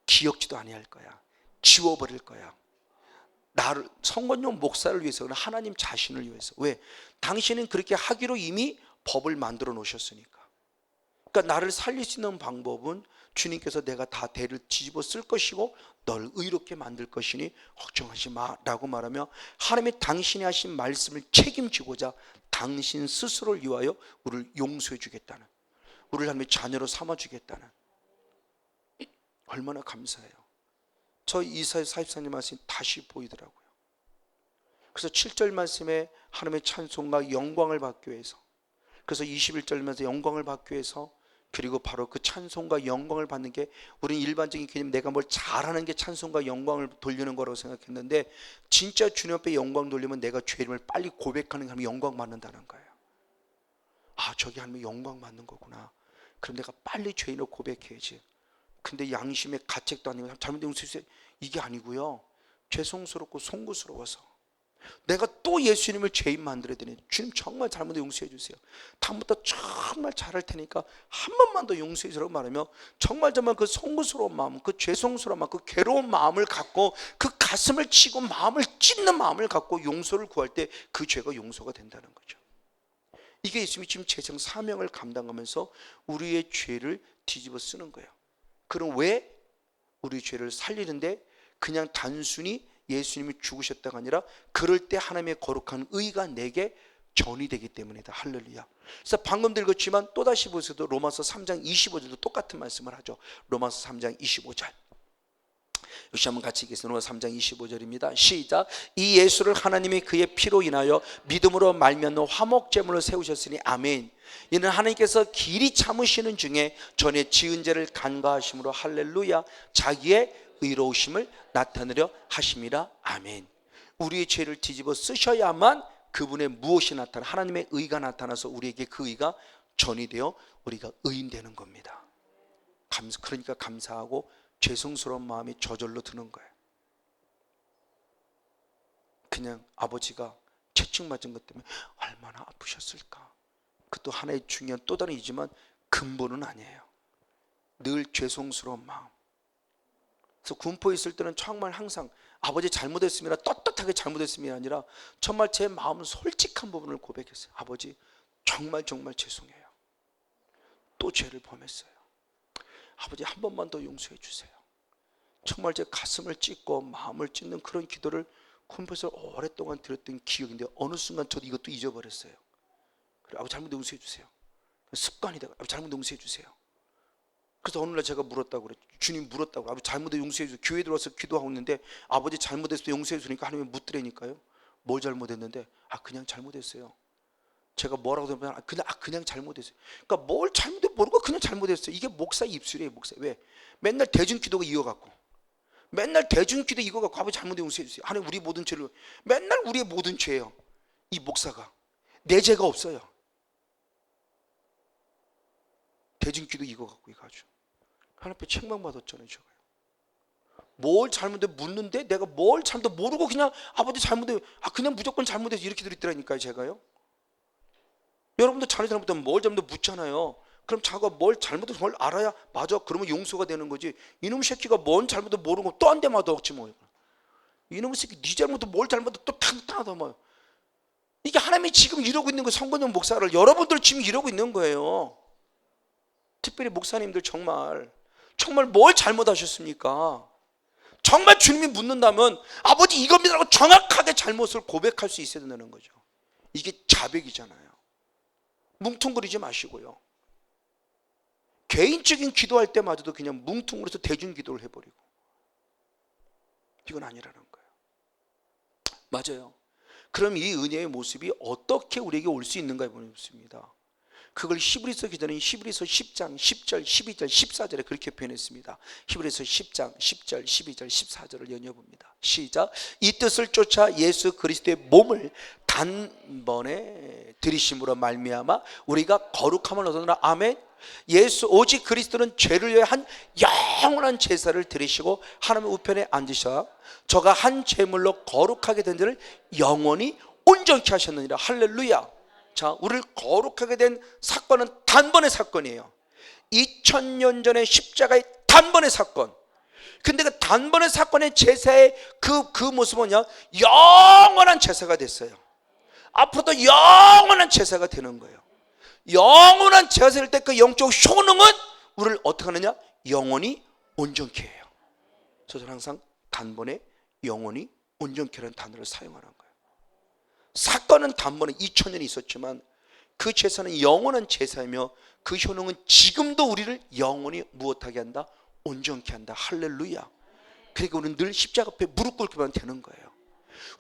기억지도 아니할 거야. 지워버릴 거야. 나를 성건용 목사를 위해서 하나님 자신을 위해서. 왜? 당신은 그렇게 하기로 이미 법을 만들어 놓으셨으니까. 그러니까 나를 살릴 수 있는 방법은 주님께서 내가 다 대를 뒤집어 쓸 것이고 널 의롭게 만들 것이니 걱정하지 마라고 말하며 하나님이 당신이 하신 말씀을 책임지고자 당신 스스로를 위하여 우리를 용서해 주겠다는, 우리를 하나님의 자녀로 삼아주겠다는, 얼마나 감사해요. 저 이사야 44년 말씀이 다시 보이더라고요. 그래서 7절 말씀에 하나님의 찬송과 영광을 받기 위해서, 그래서 21절 말씀에 영광을 받기 위해서, 그리고 바로 그 찬송과 영광을 받는 게 우리는 일반적인 개념 내가 뭘 잘하는 게 찬송과 영광을 돌리는 거라고 생각했는데 진짜 주님 앞에 영광 돌리면 내가 죄를 빨리 고백하는 사람이 영광 받는다는 거예요. 아 저기 하나님 영광 받는 거구나. 그럼 내가 빨리 죄인을 고백해야지. 근데 양심의 가책도 아니고 잘못된 용서해주세요 이게 아니고요. 죄송스럽고 송구스러워서 내가 또 예수님을 죄인 만들어야 되니 주님 정말 잘못된 용서해 주세요. 다음부터 정말 잘할 테니까 한 번만 더 용서해 주라고 말하며 정말 그 송구스러운 마음, 그 죄송스러운 마음, 그 괴로운 마음을 갖고 그 가슴을 치고 마음을 찢는 마음을 갖고 용서를 구할 때 그 죄가 용서가 된다는 거죠. 이게 예수님이 지금 제정 사명을 감당하면서 우리의 죄를 뒤집어 쓰는 거예요. 그럼 왜? 우리 죄를 살리는데 그냥 단순히 예수님이 죽으셨다가 아니라 그럴 때 하나님의 거룩한 의가 내게 전이되기 때문이다. 할렐루야. 그래서 방금도 읽었지만 또다시 보셔도 로마서 3장 25절도 똑같은 말씀을 하죠. 로마서 3장 25절 역시 한번 같이 읽겠습니다. 로마서 3장 25절입니다. 시작. 이 예수를 하나님이 그의 피로 인하여 믿음으로 말미암아 화목제물로 세우셨으니 아멘. 이는 하나님께서 길이 참으시는 중에 전에 지은 죄를 간과하심으로 할렐루야 자기의 의로우심을 나타내려 하심이라. 아멘. 우리의 죄를 뒤집어 쓰셔야만 그분의 무엇이 나타나 하나님의 의가 나타나서 우리에게 그 의가 전이되어 우리가 의인되는 겁니다. 그러니까 감사하고 죄송스러운 마음이 저절로 드는 거예요. 그냥 아버지가 채찍 맞은 것 때문에 얼마나 아프셨을까. 그것도 하나의 중요한 또 다른 이지만 근본은 아니에요. 늘 죄송스러운 마음. 그래서 군포에 있을 때는 정말 항상 아버지 잘못했습니다 떳떳하게 잘못했음이 아니라 정말 제 마음은 솔직한 부분을 고백했어요. 아버지 정말 죄송해요. 또 죄를 범했어요. 아버지 한 번만 더 용서해 주세요. 정말 제 가슴을 찢고 마음을 찢는 그런 기도를 컴퓨터에서 오랫동안 드렸던 기억인데 어느 순간 저도 이것도 잊어버렸어요. 그래, 아버지 잘못 용서해 주세요. 습관이 돼가 아버지 잘못 용서해 주세요. 그래서 어느 날 제가 물었다고 그랬죠. 주님 물었다고, 아버지 잘못해 용서해 주세요. 교회 들어와서 기도하고 있는데 아버지 잘못했을 때 용서해 주니까 하나님이 묻더라니까요. 뭘 잘못했는데? 그냥 잘못했어요. 제가 뭐라고 하면 그냥 잘못했어요. 그러니까 뭘 잘못해 모르고 그냥 잘못했어요. 이게 목사 입술이에요. 목사. 왜? 맨날 대중기도가 이어갖고 맨날 대중기도 이거갖고 아버지 잘못해 용서해 주세요. 하나님 우리 모든 죄를, 맨날 우리의 모든 죄예요. 이 목사가 내 죄가 없어요. 대중기도 이거 갖고 이가지고 하나님 앞에 책망받았잖아요. 제가 뭘 잘못해 묻는데 내가 뭘 잘못 모르고 그냥 아버지 잘못해 그냥 무조건 잘못해서 이렇게 드렸더라니까요. 제가요. 여러분도 자네 잘못하면 뭘 잘못해 묻잖아요. 그럼 자기가 뭘 잘못해서 뭘 알아야 맞아, 그러면 용서가 되는 거지. 이놈 새끼가 뭔 잘못도 모르고 또 한 대 맞아먹지 뭐. 이놈 새끼 네 잘못도 뭘 잘못도 또 탕탕하다 뭐. 이게 하나님이 지금 이러고 있는 거, 성건영 목사를 여러분들 지금 이러고 있는 거예요. 특별히 목사님들 정말 뭘 잘못하셨습니까? 정말 주님이 묻는다면 아버지 이겁니다라고 정확하게 잘못을 고백할 수 있어야 된다는 거죠. 이게 자백이잖아요. 뭉퉁거리지 마시고요. 개인적인 기도할 때마저도 그냥 뭉퉁거려서 대중기도를 해버리고, 이건 아니라는 거예요. 맞아요. 그럼 이 은혜의 모습이 어떻게 우리에게 올 수 있는가에 보겠습니다. 그걸 히브리서 기자는 히브리서 10장 10절 12절 14절에 그렇게 표현했습니다. 히브리서 10장 10절 12절 14절을 연여봅니다. 시작. 이 뜻을 쫓아 예수 그리스도의 몸을 단번에 들이심으로 말미암아 우리가 거룩함을 얻으노라. 아멘. 예수 오직 그리스도는 죄를 위해 한 영원한 제사를 드리시고 하나님의 우편에 앉으셔 저가 한 제물로 거룩하게 된 자를 영원히 온전케 하셨느니라. 할렐루야. 자, 우리를 거룩하게 된 사건은 단번의 사건이에요. 2000년 전에 십자가의 단번의 사건. 근데 그 단번의 사건의 제사의 그 모습은 영원한 제사가 됐어요. 앞으로도 영원한 제사가 되는 거예요. 영원한 제사가 될 때 그 영적 효능은 우리를 어떻게 하느냐? 영원히 온전케 해요. 저는 항상 단번에 영원히 온전케라는 단어를 사용하는 거예요. 사건은 단번에 2000년이 있었지만 그 제사는 영원한 제사이며 그 효능은 지금도 우리를 영원히 무엇하게 한다? 온전케 한다. 할렐루야. 그러니까 우리는 늘 십자가 앞에 무릎 꿇기만 되는 거예요.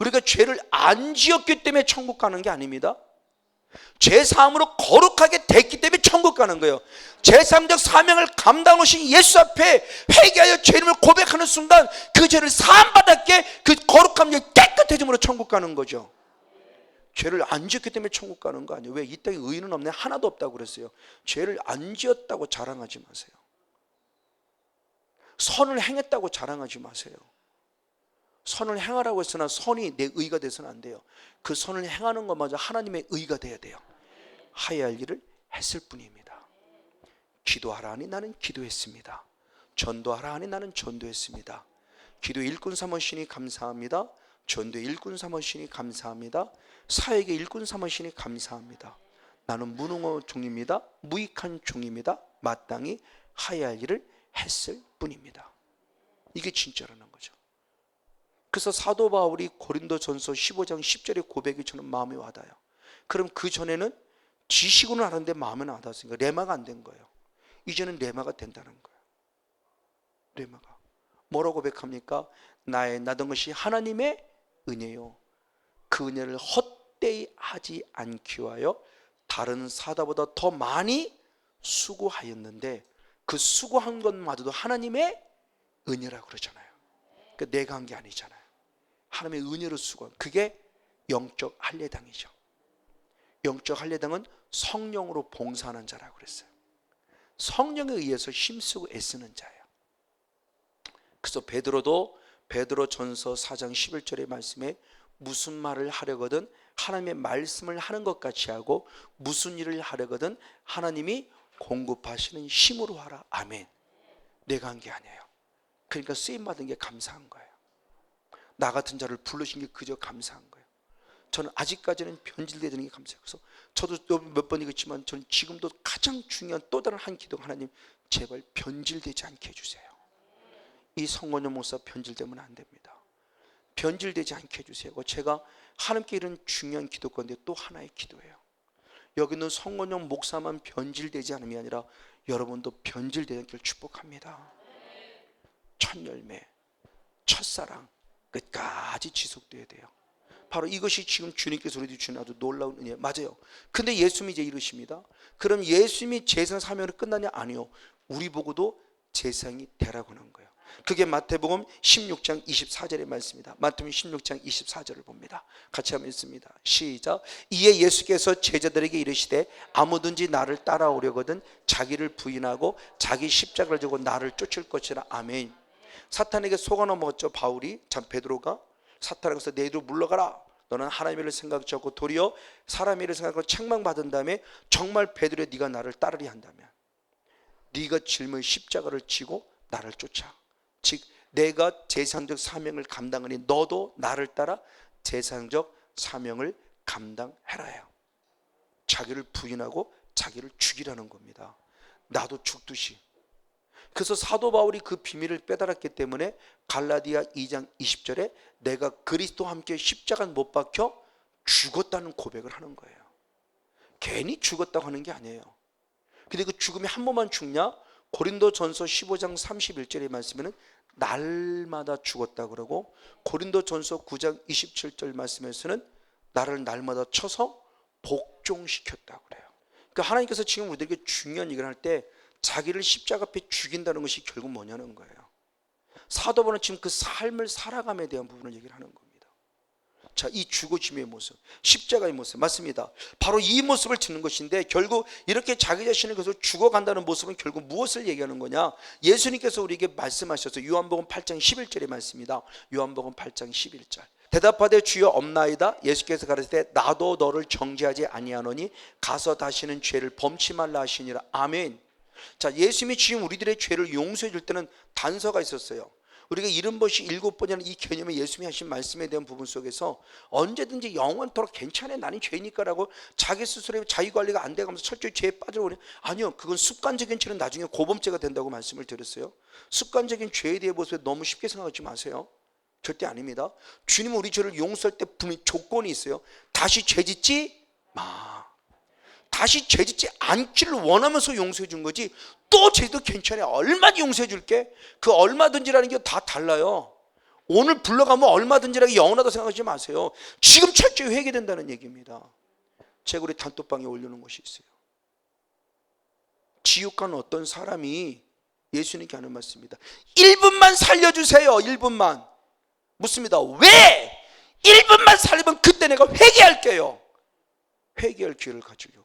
우리가 죄를 안 지었기 때문에 천국 가는 게 아닙니다. 제사함으로 거룩하게 됐기 때문에 천국 가는 거예요. 제3적 사명을 감당하신 예수 앞에 회개하여 죄 이름을 고백하는 순간 그 죄를 사함받았기에 그 거룩함이 깨끗해짐으로 천국 가는 거죠. 죄를 안 지었기 때문에 천국 가는 거 아니에요. 왜? 이 땅에 의인은 없네, 하나도 없다고 그랬어요. 죄를 안 지었다고 자랑하지 마세요. 선을 행했다고 자랑하지 마세요. 선을 행하라고 했으나 선이 내 의가 돼서는 안 돼요. 그 선을 행하는 것마저 하나님의 의가 돼야 돼요. 하여야 할 일을 했을 뿐입니다. 기도하라 하니 나는 기도했습니다. 전도하라 하니 나는 전도했습니다. 기도 일꾼 삼으시니 감사합니다. 전도 일꾼 삼으시니 감사합니다. 사역의 일꾼 삼으시니 감사합니다. 나는 무능한 종입니다. 무익한 종입니다. 마땅히 하여야 할 일을 했을 뿐입니다. 이게 진짜라는 거죠. 그래서 사도 바울이 고린도전서 15장 10절의 고백이 저는 마음에 와닿아요. 그럼 그 전에는 지식으로는 알았는데 마음에 와닿았으니까 레마가 안 된 거예요. 이제는 레마가 된다는 거예요. 레마가 뭐라고 고백합니까? 나던 것이 하나님의 은혜요. 그 은혜를 헛되이 하지 않기 위하여 다른 사다보다 더 많이 수고하였는데 그 수고한 것마저도 하나님의 은혜라고 그러잖아요. 그러니까 내가 한 게 아니잖아요. 하나님의 은혜로 수고한, 그게 영적 할례당이죠. 영적 할례당은 성령으로 봉사하는 자라고 그랬어요. 성령에 의해서 힘쓰고 애쓰는 자예요. 그래서 베드로전서 4장 11절의 말씀에 무슨 말을 하려거든 하나님의 말씀을 하는 것 같이 하고 무슨 일을 하려거든 하나님이 공급하시는 힘으로 하라. 아멘. 내가 한 게 아니에요. 그러니까 쓰임받은 게 감사한 거예요. 나 같은 자를 부르신 게 그저 감사한 거예요. 저는 아직까지는 변질되는 게 감사해요. 그래서 저도 몇 번 얘기했지만 저는 지금도 가장 중요한 또 다른 한 기도가 하나님 제발 변질되지 않게 해주세요. 이 성원영 목사 변질되면 안 됩니다. 변질되지 않게 해주세요. 제가 하나님께 이런 중요한 기도건데 또 하나의 기도예요. 여기 있는 성원영 목사만 변질되지 않음이 아니라 여러분도 변질되는 않기를 축복합니다. 첫 열매, 첫사랑 끝까지 지속돼야 돼요. 바로 이것이 지금 주님께서 우리 주신 아주 놀라운 은혜. 맞아요. 근데 예수님이 이제 이러십니다. 그럼 예수님이 제사장 사명으로 끝나냐? 아니요. 우리 보고도 제사장이 되라고 하는 거예요. 그게 마태복음 16장 24절의 말씀입니다. 마태복음 16장 24절을 봅니다. 같이 한번 읽습니다. 시작. 이에 예수께서 제자들에게 이르시되 아무든지 나를 따라오려거든 자기를 부인하고 자기 십자가를 지고 나를 쫓을 것이라. 아멘. 사탄에게 속아 넘어갔죠. 바울이, 참 베드로가 사탄에게서 너희도 물러가라. 너는 하나님의 일을 생각지 않고 도리어 사람의 일을 생각하고 책망받은 다음에 정말 베드로야 네가 나를 따르리 한다면 네가 짊을 십자가를 지고 나를 쫓아. 즉 내가 제사장적 사명을 감당하니 너도 나를 따라 제사장적 사명을 감당해라요. 자기를 부인하고 자기를 죽이라는 겁니다. 나도 죽듯이. 그래서 사도 바울이 그 비밀을 깨달았기 때문에 갈라디아 2장 20절에 내가 그리스도와 함께 십자가에 못 박혀 죽었다는 고백을 하는 거예요. 괜히 죽었다고 하는 게 아니에요. 근데 그 죽음이 한 번만 죽냐? 고린도전서 15장 31절의 말씀에는 날마다 죽었다 그러고 고린도전서 9장 27절 말씀에서는 나를 날마다 쳐서 복종시켰다 그래요. 그러니까 하나님께서 지금 우리에게 중요한 얘기를 할 때 자기를 십자가 앞에 죽인다는 것이 결국 뭐냐는 거예요. 사도 바울은 지금 그 삶을 살아감에 대한 부분을 얘기를 하는 겁니다. 자, 이 죽어짐의 모습, 십자가의 모습 맞습니다. 바로 이 모습을 짓는 것인데 결국 이렇게 자기 자신을 계속 죽어간다는 모습은 결국 무엇을 얘기하는 거냐? 예수님께서 우리에게 말씀하셔서 요한복음 8장 11절의 말씀입니다. 요한복음 8장 11절. 대답하되 주여 없나이다. 예수께서 가르치되 나도 너를 정죄하지 아니하노니 가서 다시는 죄를 범치 말라 하시니라. 아멘. 자, 예수님이 지금 우리들의 죄를 용서해 줄 때는 단서가 있었어요. 우리가 70번씩 7번이라는 이 개념의 예수님이 하신 말씀에 대한 부분 속에서 언제든지 영원토록 괜찮아 나는 죄니까 라고 자기 스스로의 자기관리가 안 돼가면서 철저히 죄에 빠져오냐? 아니요, 그건 습관적인 죄는 나중에 고범죄가 된다고 말씀을 드렸어요. 습관적인 죄에 대해 모습에 너무 쉽게 생각하지 마세요. 절대 아닙니다. 주님은 우리 죄를 용서할 때 분명히 조건이 있어요. 다시 죄짓지 마. 다시 죄짓지 않기를 원하면서 용서해 준 거지 또 죄도 괜찮아 얼마든지 용서해 줄게. 그 얼마든지라는 게 다 달라요. 오늘 불러가면 얼마든지라고 영원하다고 생각하지 마세요. 지금 철저히 회개된다는 얘기입니다. 제가 우리 단톡방에 올려놓은 것이 있어요. 지옥 가는 어떤 사람이 예수님께 하는 말씀입니다. 1분만 살려주세요. 1분만. 묻습니다. 왜? 1분만 살리면 그때 내가 회개할게요. 회개할 기회를 가지려고.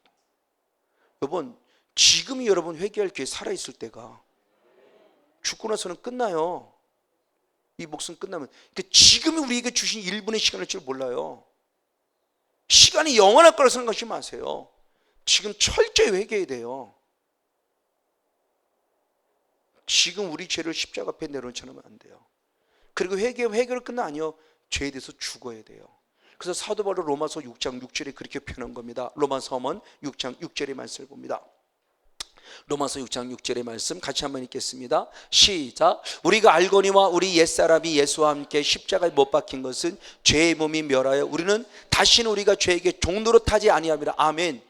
여러분, 지금이 여러분 회개할 기회 살아있을 때가 죽고 나서는 끝나요. 이 목숨 끝나면. 그러니까 지금이 우리에게 주신 1분의 시간일 줄 몰라요. 시간이 영원할 거라고 생각하지 마세요. 지금 철저히 회개해야 돼요. 지금 우리 죄를 십자가 앞에 내려놓지 않으면 안 돼요. 그리고 회개로 끝나 아니요. 죄에 대해서 죽어야 돼요. 그래서 사도 바울은 로마서 6장 6절에 그렇게 표현한 겁니다. 로마서문 6장 6절의 말씀을 봅니다. 로마서 6장 6절의 말씀 같이 한번 읽겠습니다. 시작. 우리가 알거니와 우리 옛사람이 예수와 함께 십자가에 못 박힌 것은 죄의 몸이 멸하여 우리는 다시는 우리가 죄에게 종노릇 타지 아니함이라. 아멘.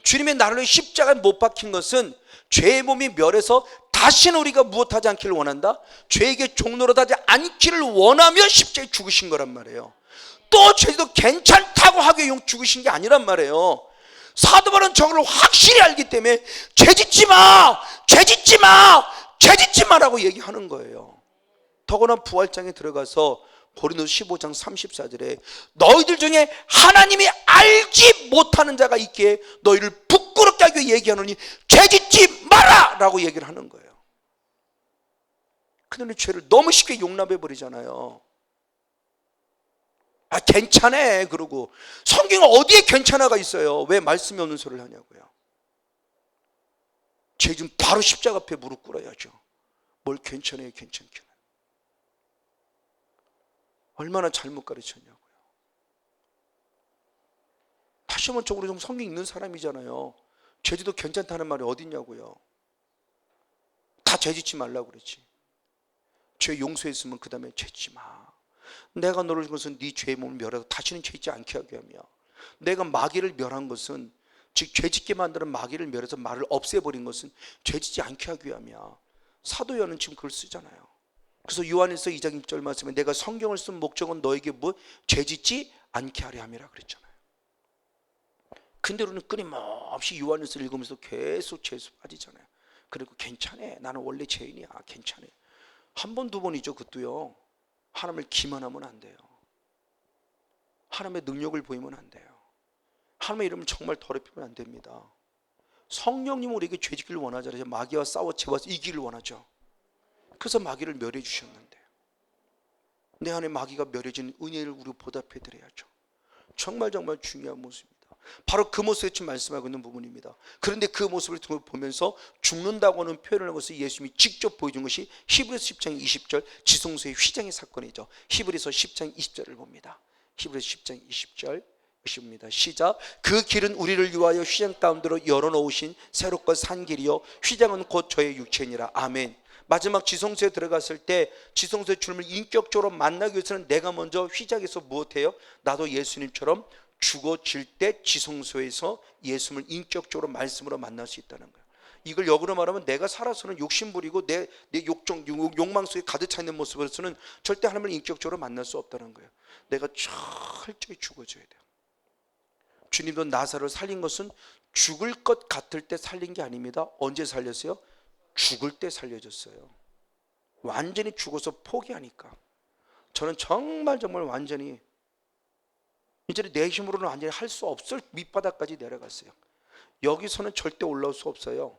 주님의 나를 십자가에 못 박힌 것은 죄의 몸이 멸해서 다시는 우리가 무엇하지 않기를 원한다. 죄에게 종노릇하지 않기를 원하며 십자가에 죽으신 거란 말이에요. 또 죄도 괜찮다고 하게 죽으신 게 아니란 말이에요. 사도 바울은 저걸 확실히 알기 때문에 죄짓지 마, 죄짓지 마, 죄짓지 마라고 얘기하는 거예요. 더구나 부활장에 들어가서 고린도서 15장 34절에 너희들 중에 하나님이 알지 못하는 자가 있기에 너희를 부끄럽게 하기 위해 얘기하노니 죄짓지 마라 라고 얘기를 하는 거예요. 그들은 죄를 너무 쉽게 용납해 버리잖아요. 아, 괜찮아 그러고. 성경 어디에 괜찮아가 있어요? 왜 말씀이 없는 소리를 하냐고요. 죄 좀 바로 십자가 앞에 무릎 꿇어야죠. 뭘 괜찮아요 괜찮기는. 얼마나 잘못 가르쳤냐고요. 다시 한번 적으로 좀 성경 읽는 사람이잖아요. 죄지도 괜찮다는 말이 어딨냐고요. 다 죄짓지 말라고 그랬지. 죄 용서했으면 그 다음에 죄짓지 마. 내가 너를 준 것은 네 죄의 몸을 멸하고 다시는 죄짓지 않게 하기 하며, 내가 마귀를 멸한 것은, 즉 죄짓게 만드는 마귀를 멸해서 말을 없애버린 것은 죄짓지 않게 하기 위함이야. 사도 요한은 지금 그걸 쓰잖아요. 그래서 요한에서 2장 1절 말씀에 내가 성경을 쓴 목적은 너에게 뭐 죄짓지 않게 하려 함이라 그랬잖아요. 근데 우리는 끊임없이 요한에서 읽으면서 계속 죄에서 빠지잖아요. 그리고 괜찮아, 나는 원래 죄인이야, 괜찮아. 한 번, 두 번이죠. 그것도요. 하나님을 기만하면 안 돼요. 하나님의 능력을 보이면 안 돼요. 하나님의 이름을 정말 더럽히면 안 됩니다. 성령님은 우리에게 죄짓기를 원하잖아요. 마귀와 싸워 재워서 이기를 원하죠. 그래서 마귀를 멸해 주셨는데, 내 안에 마귀가 멸해진 은혜를 우리가 보답해 드려야죠. 정말 중요한 모습입니다. 바로 그 모습에 지금 말씀하고 있는 부분입니다. 그런데 그 모습을 보면서 죽는다고 하는 표현을 한 것을 예수님이 직접 보여준 것이 히브리서 10장 20절 지성소의 휘장의 사건이죠. 히브리서 10장 20절을 봅니다. 히브리서 10장 20절 보십니다. 시작. 그 길은 우리를 위하여 휘장 가운데로 열어놓으신 새롭고 산 길이요 휘장은 곧 저의 육체니라. 아멘. 마지막 지성소에 들어갔을 때 지성소의 주님을 인격적으로 만나기 위해서는 내가 먼저 휘장에서 무엇해요? 나도 예수님처럼 죽어질 때 지성소에서 예수님을 인격적으로 말씀으로 만날 수 있다는 거예요. 이걸 역으로 말하면 내가 살아서는 욕심 부리고 내 욕망 속에 가득 차 있는 모습으로서는 절대 하나님을 인격적으로 만날 수 없다는 거예요. 내가 철저히 죽어져야 돼요. 주님도 나사로를 살린 것은 죽을 것 같을 때 살린 게 아닙니다. 언제 살렸어요? 죽을 때 살려줬어요. 완전히 죽어서 포기하니까. 저는 정말 완전히 이제 내 힘으로는 완전히 할 수 없을 밑바닥까지 내려갔어요. 여기서는 절대 올라올 수 없어요.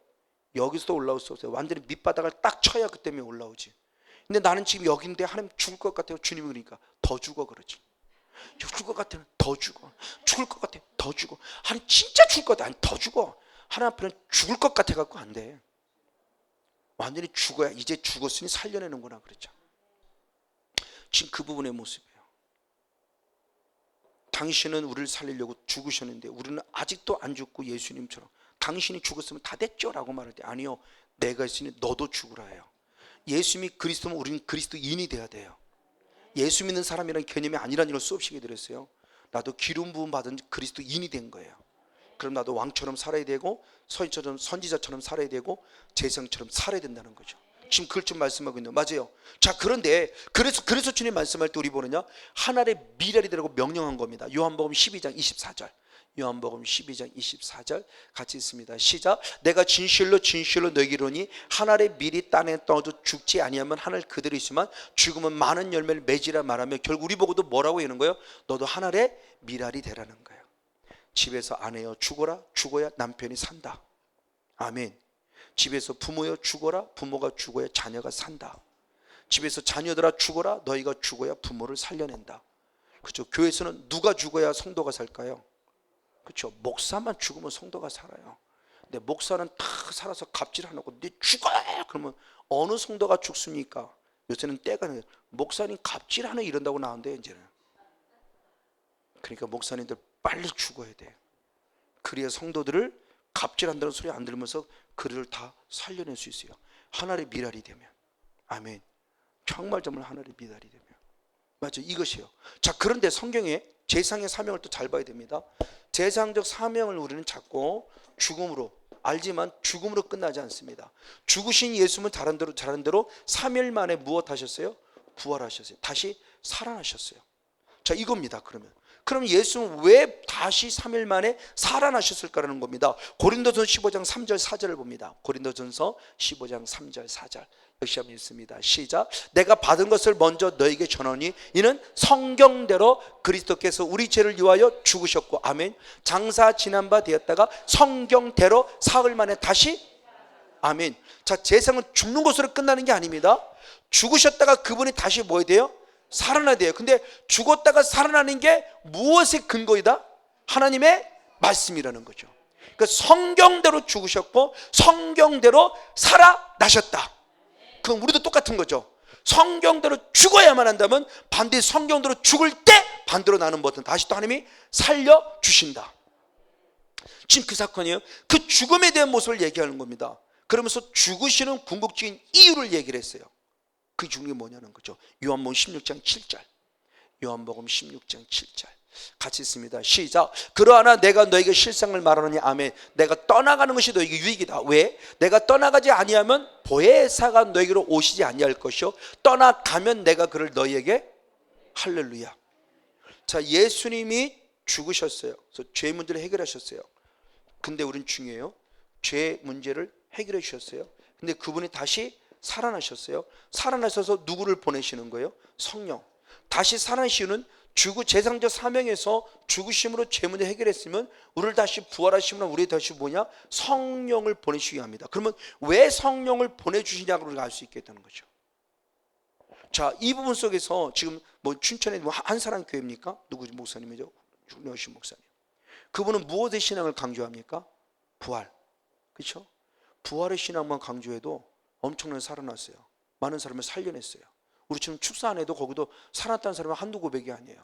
여기서도 올라올 수 없어요. 완전히 밑바닥을 딱 쳐야 그때 올라오지. 근데 나는 지금 여기인데 하나님 죽을 것 같아요. 주님이 그러니까 더 죽어 그러지. 죽을 것 같으면 더 죽어. 죽을 것 같아 더 죽어. 하나님 진짜 죽을 것 같아. 아니 더 죽어. 하나님 앞에는 죽을 것 같아 갖고 안 돼. 완전히 죽어야 이제 죽었으니 살려내는구나 그랬죠. 지금 그 부분의 모습이에요. 당신은 우리를 살리려고 죽으셨는데 우리는 아직도 안 죽고 예수님처럼 당신이 죽었으면 다 됐죠 라고 말할 때 아니요, 내가 있으니 너도 죽으라 해요. 예수님이 그리스도면 우리는 그리스도인이 돼야 돼요. 예수 믿는 사람이라는 개념이 아니라는 걸 수업 시간에 들었어요. 나도 기름 부음 받은 그리스도인이 된 거예요. 그럼 나도 왕처럼 살아야 되고 선지자처럼 살아야 되고 제사장처럼 살아야 된다는 거죠. 지금 그걸 좀 말씀하고 있는 맞아요. 자, 그런데 그래서 주님 말씀할 때 우리 보느냐 하나의 미랄이 되라고 명령한 겁니다. 요한복음 12장 24절 요한복음 12장 24절 같이 있습니다. 시작. 내가 진실로 너에게 이르노니 하늘의 밀이 땅에 떨어져 죽지 아니하면 하늘 그대로 있지만 죽으면 많은 열매를 맺으라 말하며 결국 우리 보고도 뭐라고 하는 거예요? 너도 하늘의 미랄이 되라는 거예요. 집에서 아내여 죽어야 남편이 산다. 아멘. 집에서 부모여 죽어라, 부모가 죽어야 자녀가 산다. 집에서 자녀들아 죽어라, 너희가 죽어야 부모를 살려낸다. 그렇죠? 교회에서는 누가 죽어야 성도가 살까요? 그렇죠? 목사만 죽으면 성도가 살아요. 근데 목사는 다 살아서 갑질하고 네 죽어! 그러면 어느 성도가 죽습니까? 요새는 때가 목사님 갑질하는 이런다고 나오는데 이제는. 그러니까 목사님들 빨리 죽어야 돼. 그래야 성도들을 갑질한다는 소리 안 들으면서 그를 다 살려낼 수 있어요. 하늘의 미랄이 되면. 아멘. 정말 하늘의 미랄이 되면. 맞죠? 이것이요. 자, 그런데 성경에 제사장의 사명을 또 잘 봐야 됩니다. 제사장적 사명을 우리는 자꾸 죽음으로 알지만 죽음으로 끝나지 않습니다. 죽으신 예수님은 다른 대로 3일 만에 무엇 하셨어요? 부활하셨어요. 다시 살아나셨어요. 자, 이겁니다. 그럼 예수는 왜 다시 3일 만에 살아나셨을까라는 겁니다. 고린도전서 15장 3절 4절을 봅니다. 고린도전서 15장 3절 4절 역시 한번 읽습니다. 시작. 내가 받은 것을 먼저 너에게 전하니 이는 성경대로 그리스도께서 우리 죄를 위하여 죽으셨고 아멘. 장사 지난 바 되었다가 성경대로 사흘 만에 다시 아멘. 자, 제사장은 죽는 것으로 끝나는 게 아닙니다. 죽으셨다가 그분이 다시 뭐 해야 돼요? 살아나야 돼요. 근데 죽었다가 살아나는 게 무엇의 근거이다? 하나님의 말씀이라는 거죠. 그러니까 성경대로 죽으셨고 성경대로 살아나셨다. 그럼 우리도 똑같은 거죠. 성경대로 죽어야만 한다면 반드시 성경대로 죽을 때 반대로 나는 뭐든 다시 또 하나님이 살려주신다. 지금 그 사건이에요. 그 죽음에 대한 모습을 얘기하는 겁니다. 그러면서 죽으시는 궁극적인 이유를 얘기를 했어요. 그 중에 뭐냐는 거죠. 요한복음 16장 7절. 요한복음 16장 7절. 같이 있습니다. 시작. 그러하나 내가 너에게 실상을 말하노니 아멘. 내가 떠나가는 것이 너에게 유익이다. 왜? 내가 떠나가지 아니하면 보혜사가 너에게로 오시지 아니할 것이요 떠나가면 내가 그를 너희에게 할렐루야. 자, 예수님이 죽으셨어요. 그래서 죄 문제를 해결하셨어요. 근데 우린 중요해요. 죄 문제를 해결해 주셨어요. 근데 그분이 다시 살아나셨어요. 살아나셔서 누구를 보내시는 거예요? 성령. 다시 살아나신 이유는 제상적 사명에서 죽으심으로 죄 문제 해결했으면 우리를 다시 부활하시면 우리 다시 뭐냐? 성령을 보내시기 위함이다. 그러면 왜 성령을 보내주시냐고 알 수 있게 되는 거죠. 자, 이 부분 속에서 지금 뭐 춘천에 한사랑 교회입니까? 누구 목사님이죠? 윤여신 목사님. 그분은 무엇의 신앙을 강조합니까? 부활. 그렇죠? 부활의 신앙만 강조해도 엄청나게 살아났어요. 많은 사람을 살려냈어요. 우리 지금 축사 안 해도 거기도 살았다는 사람은 한두 고백이 아니에요.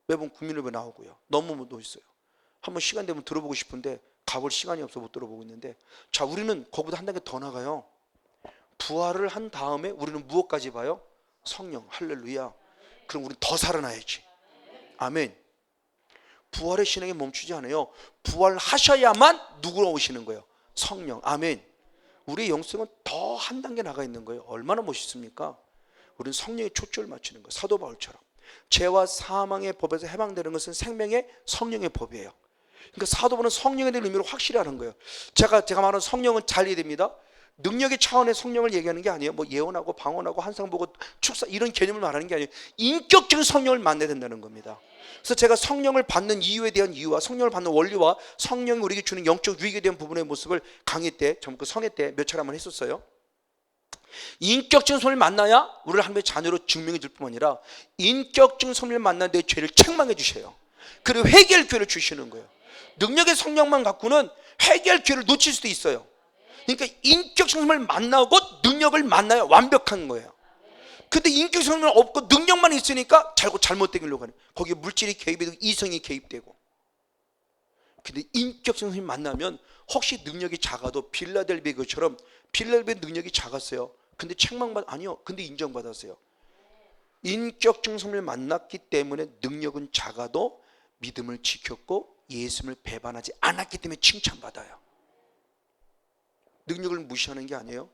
매번 국민의회 나오고요. 너무 멋있어요. 한번 시간 되면 들어보고 싶은데 가볼 시간이 없어 못 들어보고 있는데, 자, 우리는 거기보다 한 단계 더 나가요. 부활을 한 다음에 우리는 무엇까지 봐요? 성령. 할렐루야. 그럼 우리는 더 살아나야지. 아멘. 부활의 신앙에 멈추지 않아요. 부활하셔야만 누구로 오시는 거예요? 성령. 아멘. 우리의 영성은 더 한 단계 나가 있는 거예요. 얼마나 멋있습니까? 우리는 성령에 초점을 맞추는 거예요. 사도 바울처럼 죄와 사망의 법에서 해방되는 것은 생명의 성령의 법이에요. 그러니까 사도 바울은 성령에 대한 의미를 확실히 하는 거예요. 제가 말하는 성령은 잘 이해됩니다. 능력의 차원의 성령을 얘기하는 게 아니에요. 뭐 예언하고 방언하고 환상 보고 축사 이런 개념을 말하는 게 아니에요. 인격적인 성령을 만나야 된다는 겁니다. 그래서 제가 성령을 받는 이유에 대한 이유와 성령을 받는 원리와 성령이 우리에게 주는 영적 유익에 대한 부분의 모습을 강의 때, 전 그 성회 때 몇 차례 한번 했었어요. 인격적인 성령을 만나야 우리를 하나님의 자녀로 증명해 줄 뿐만 아니라 인격적인 성령을 만나 내 죄를 책망해 주셔요. 그리고 해결 기회를 주시는 거예요. 능력의 성령만 갖고는 해결 기회를 놓칠 수도 있어요. 그러니까 인격 성령을 만나고 능력을 만나야 완벽한 거예요. 근데 인격 성령 없고 능력만 있으니까 잘못되기로 가는, 거기에 물질이 개입되고 이성이 개입되고. 근데 인격 성령을 만나면 혹시 능력이 작아도 빌라델비의 것처럼, 빌라델비의 능력이 작았어요. 근데 아니요. 근데 인정받았어요. 인격적 성령을 만났기 때문에 능력은 작아도 믿음을 지켰고 예수님을 배반하지 않았기 때문에 칭찬받아요. 능력을 무시하는 게 아니에요.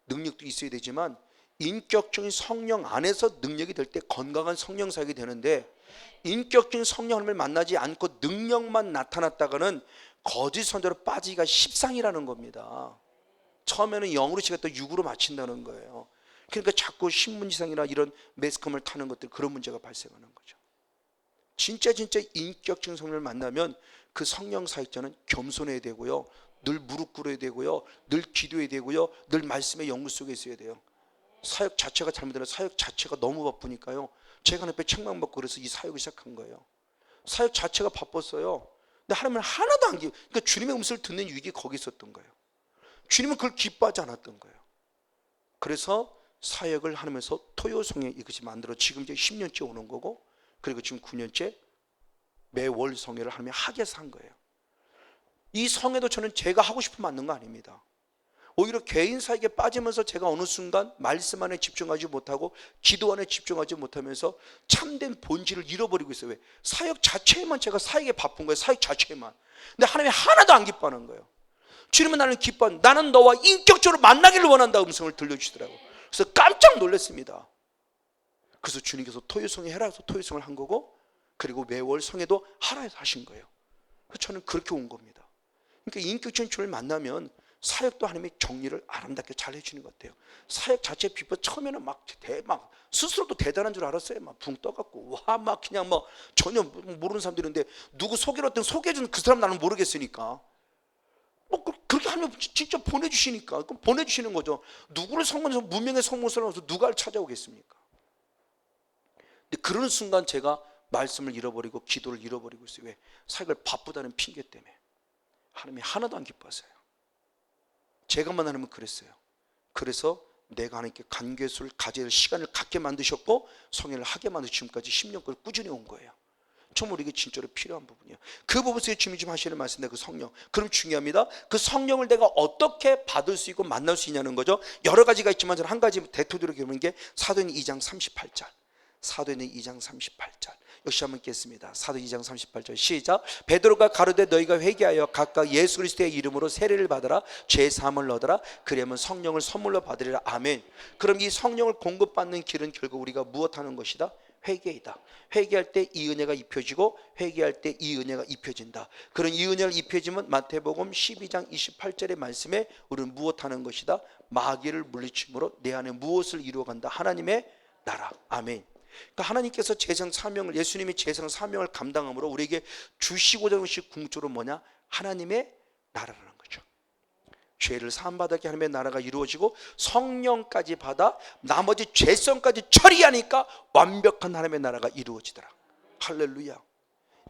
능력도 있어야 되지만 인격적인 성령 안에서 능력이 될 때 건강한 성령 사역이 되는데, 인격적인 성령을 만나지 않고 능력만 나타났다가는 거짓 선자로 빠지기가 십상이라는 겁니다. 처음에는 영으로 시작했다 육으로 마친다는 거예요. 그러니까 자꾸 신문지상이나 이런 매스컴을 타는 것들, 그런 문제가 발생하는 거죠. 진짜 인격적인 성령을 만나면 그 성령 사역자는 겸손해야 되고요, 늘 무릎 꿇어야 되고요, 늘 기도해야 되고요, 늘 말씀의 연구 속에 있어야 돼요. 사역 자체가 잘못되면 사역 자체가 너무 바쁘니까요, 제가 하나님 앞에 책망받고 그래서 이 사역을 시작한 거예요. 사역 자체가 바빴어요. 근데 하나님은 하나도 안 그러니까 주님의 음성을 듣는 유익이 거기 있었던 거예요. 주님은 그걸 기뻐하지 않았던 거예요. 그래서 사역을 하면서 토요성에 이것이 만들어 지금 이제 10년째 오는 거고, 그리고 지금 9년째 매월 성회를 하나님이 하게 해서 한 거예요. 이 성회도 저는 제가 하고 싶으면 만든 거 아닙니다. 오히려 개인 사역에 빠지면서 제가 어느 순간 말씀 안에 집중하지 못하고 기도 안에 집중하지 못하면서 참된 본질을 잃어버리고 있어요. 왜? 사역 자체에만 제가 사역에 바쁜 거예요. 사역 자체에만. 근데 하나님이 하나도 안 기뻐하는 거예요. 주님은 나는 기뻐한다. 나는 너와 인격적으로 만나기를 원한다. 음성을 들려주시더라고요. 그래서 깜짝 놀랐습니다. 그래서 주님께서 토요성에 해라 해서 토요성을 한 거고, 그리고 매월 성회도 하라 해서 하신 거예요. 그래서 저는 그렇게 온 겁니다. 그러니까 인격적인 주님을 만나면 사역도 하나님이 정리를 아름답게 잘 해주는 것 같아요. 사역 자체 비법 처음에는 막 스스로도 대단한 줄 알았어요. 막 붕 떠갖고 막 그냥 뭐 전혀 모르는 사람들인데 누구 소개해준 그 사람 나는 모르겠으니까 뭐 그렇게 하면 진짜 보내주시니까 보내주시는 거죠. 누구를 성공해서 무명의 성공을 해서 누가 찾아오겠습니까? 근데 그러는 순간 제가 말씀을 잃어버리고 기도를 잃어버리고 있어요. 왜? 사역을 바쁘다는 핑계 때문에. 하나님이 하나도 안 기뻐하세요. 제가만 하면 그랬어요. 그래서 내가 하나님께 간괴수를 가질 시간을 갖게 만드셨고 성회를 하게 만드시고 지금까지 10년 꾸준히 온 거예요. 정말 우리에게 진짜로 필요한 부분이에요. 그 부분 속에 주님이 좀 하시는 말씀인데 그 성령. 그럼 중요합니다. 그 성령을 내가 어떻게 받을 수 있고 만날 수 있냐는 거죠. 여러 가지가 있지만 저는 한 가지 대표적으로 기록하는 게 사도행전 2장 38절. 사도행전 2장 38절. 역시 한번 읽겠습니다. 사도행전 2장 38절 시작. 베드로가 가로되 너희가 회개하여 각각 예수 그리스도의 이름으로 세례를 받으라 죄 사함을 얻으라 그러면 성령을 선물로 받으리라. 아멘. 그럼 이 성령을 공급받는 길은 결국 우리가 무엇하는 것이다? 회개이다. 회개할 때 이 은혜가 입혀지고 회개할 때 이 은혜가 입혀진다. 그런 이 은혜를 입혀지면 마태복음 12장 28절의 말씀에 우리는 무엇하는 것이다? 마귀를 물리침으로 내 안에 무엇을 이루어간다? 하나님의 나라. 아멘. 그러니까 하나님께서 제상 사명을, 예수님이 제상 사명을 감당함으로 우리에게 주시고자 하는 것이 궁극적으로 뭐냐? 하나님의 나라라는 거죠. 죄를 사함받게 하나님의 나라가 이루어지고 성령까지 받아 나머지 죄성까지 처리하니까 완벽한 하나님의 나라가 이루어지더라. 할렐루야.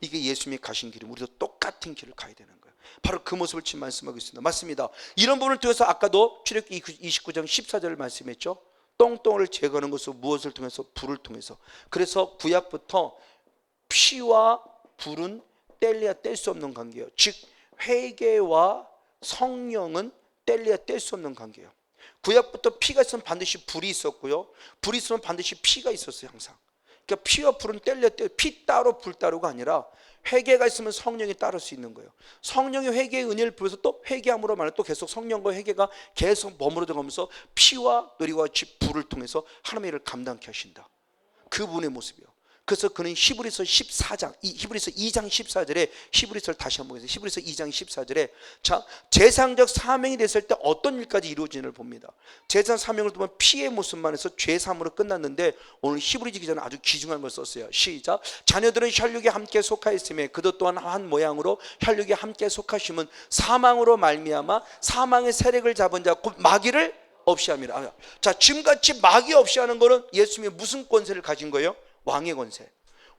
이게 예수님이 가신 길이면 우리도 똑같은 길을 가야 되는 거예요. 바로 그 모습을 지금 말씀하고 있습니다. 맞습니다. 이런 부분을 통해서 아까도 출애굽기 29장 14절을 말씀했죠. 똥똥을 제거하는 것은 무엇을 통해서? 불을 통해서. 그래서 구약부터 피와 불은 뗄래야 뗄 수 없는 관계예요. 즉 회개와 성령은 뗄래야 뗄 수 없는 관계예요. 구약부터 피가 있으면 반드시 불이 있었고요, 불이 있으면 반드시 피가 있었어요. 항상. 그러니까 피와 불은 뗄래야 뗄, 피 따로 불 따로가 아니라 회개가 있으면 성령이 따를 수 있는 거예요. 성령이 회개의 은혜를 부어서 또 회개함으로 말하면 또 계속 성령과 회개가 계속 머무러 들어가면서 피와 너리와 같이 불을 통해서 하나님의 일을 감당케 하신다. 그분의 모습이요. 그래서 그는 히브리서 14장, 히브리서 2장 14절에 히브리서를 다시 한번 보겠습니다. 히브리서 2장 14절에 자, 제사장적 사명이 됐을 때 어떤 일까지 이루어지는를 봅니다. 제사장 사명을 보면 피의 모습만 해서 죄 사함으로 끝났는데 오늘 히브리서 기자는 아주 귀중한 걸 썼어요. 시작. 자녀들은 혈육에 함께 속하였으며 그도 또한 한 모양으로 혈육에 함께 속하심은 사망으로 말미암아 사망의 세력을 잡은 자 곧 마귀를 없이 함이라. 자, 지금같이 마귀 없이 하는 거는 예수님이 무슨 권세를 가진 거예요? 왕의 권세.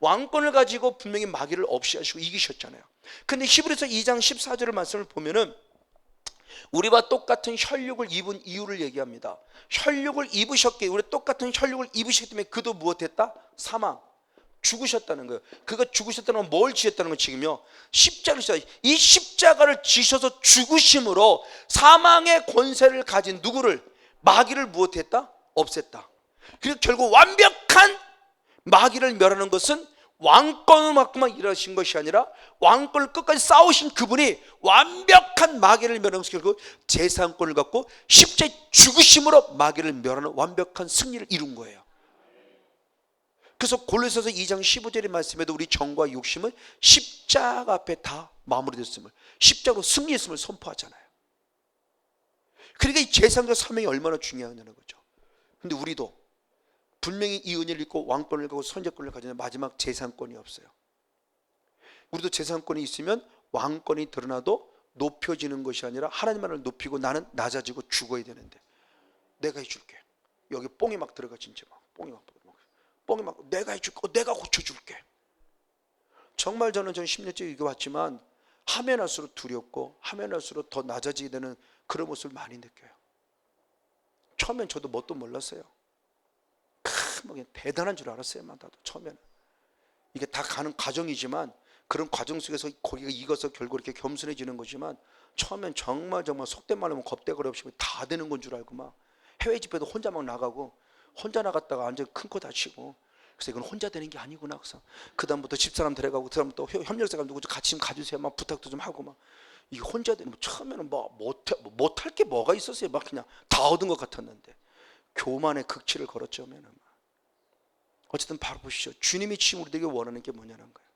왕권을 가지고 분명히 마귀를 없이 하시고 이기셨잖아요. 근데 히브리서 2장 14절의 말씀을 보면은 우리와 똑같은 혈육을 입은 이유를 얘기합니다. 혈육을 입으셨기에, 우리 똑같은 혈육을 입으셨기 때문에 그도 무엇했다? 사망, 죽으셨다는 거예요. 그가 죽으셨다는 건 뭘 지셨다는 건 지금요? 십자가를 지셨다. 이 십자가를 지셔서 죽으심으로 사망의 권세를 가진 누구를? 마귀를 무엇했다? 없앴다. 그리고 결국 완벽한 마귀를 멸하는 것은 왕권을 갖고만 일하신 것이 아니라 왕권을 끝까지 싸우신 그분이 완벽한 마귀를 멸하는 것이 결국 제사장권을 갖고 십자가에 죽으심으로 마귀를 멸하는 완벽한 승리를 이룬 거예요. 그래서 골로새서 2장 15절의 말씀에도 우리 정과 욕심은 십자가 앞에 다 마무리됐음을, 십자가로 승리했음을 선포하잖아요. 그러니까 이 제사장적 사명이 얼마나 중요하냐는 거죠. 근데 우리도 분명히 이 은혜를 입고 왕권을 가고 선제권을 가지는 마지막 제사장권이 없어요. 우리도 제사장권이 있으면 왕권이 드러나도 높여지는 것이 아니라 하나님만을 높이고 나는 낮아지고 죽어야 되는데 내가 해줄게. 여기 뽕이 막 들어가. 진짜 막 뽕이 막 내가 해줄게. 내가 고쳐줄게. 정말 저는 10년째 이거 왔지만 하면 할수록 두렵고 하면 할수록 더 낮아지게 되는 그런 모습을 많이 느껴요. 처음엔 저도 뭣도 몰랐어요. 대단한 줄 알았어요. 나도 처음에는. 이게 다 가는 과정이지만 그런 과정 속에서 고기가 익어서 결국 이렇게 겸손해지는 거지만 처음엔 정말 속된 말로 하면 겁대거리 없이 다 되는 건 줄 알고 막 해외 집회도 혼자 막 나가고 혼자 나갔다가 완전 큰 코 다치고 그래서 이건 혼자 되는 게 아니구나. 그래서 그다음부터 집사람 데려가고 그다음부터 협력사람 누구 같이 좀 가주세요. 막 부탁도 좀 하고 막 이게 혼자 되는 처음에는 못할 게 뭐가 있었어요. 막 그냥 다 얻은 것 같았는데 교만의 극치를 걸었죠. 어쨌든 바로 보시죠. 주님이 지금 우리에게 원하는 게 뭐냐는 거예요.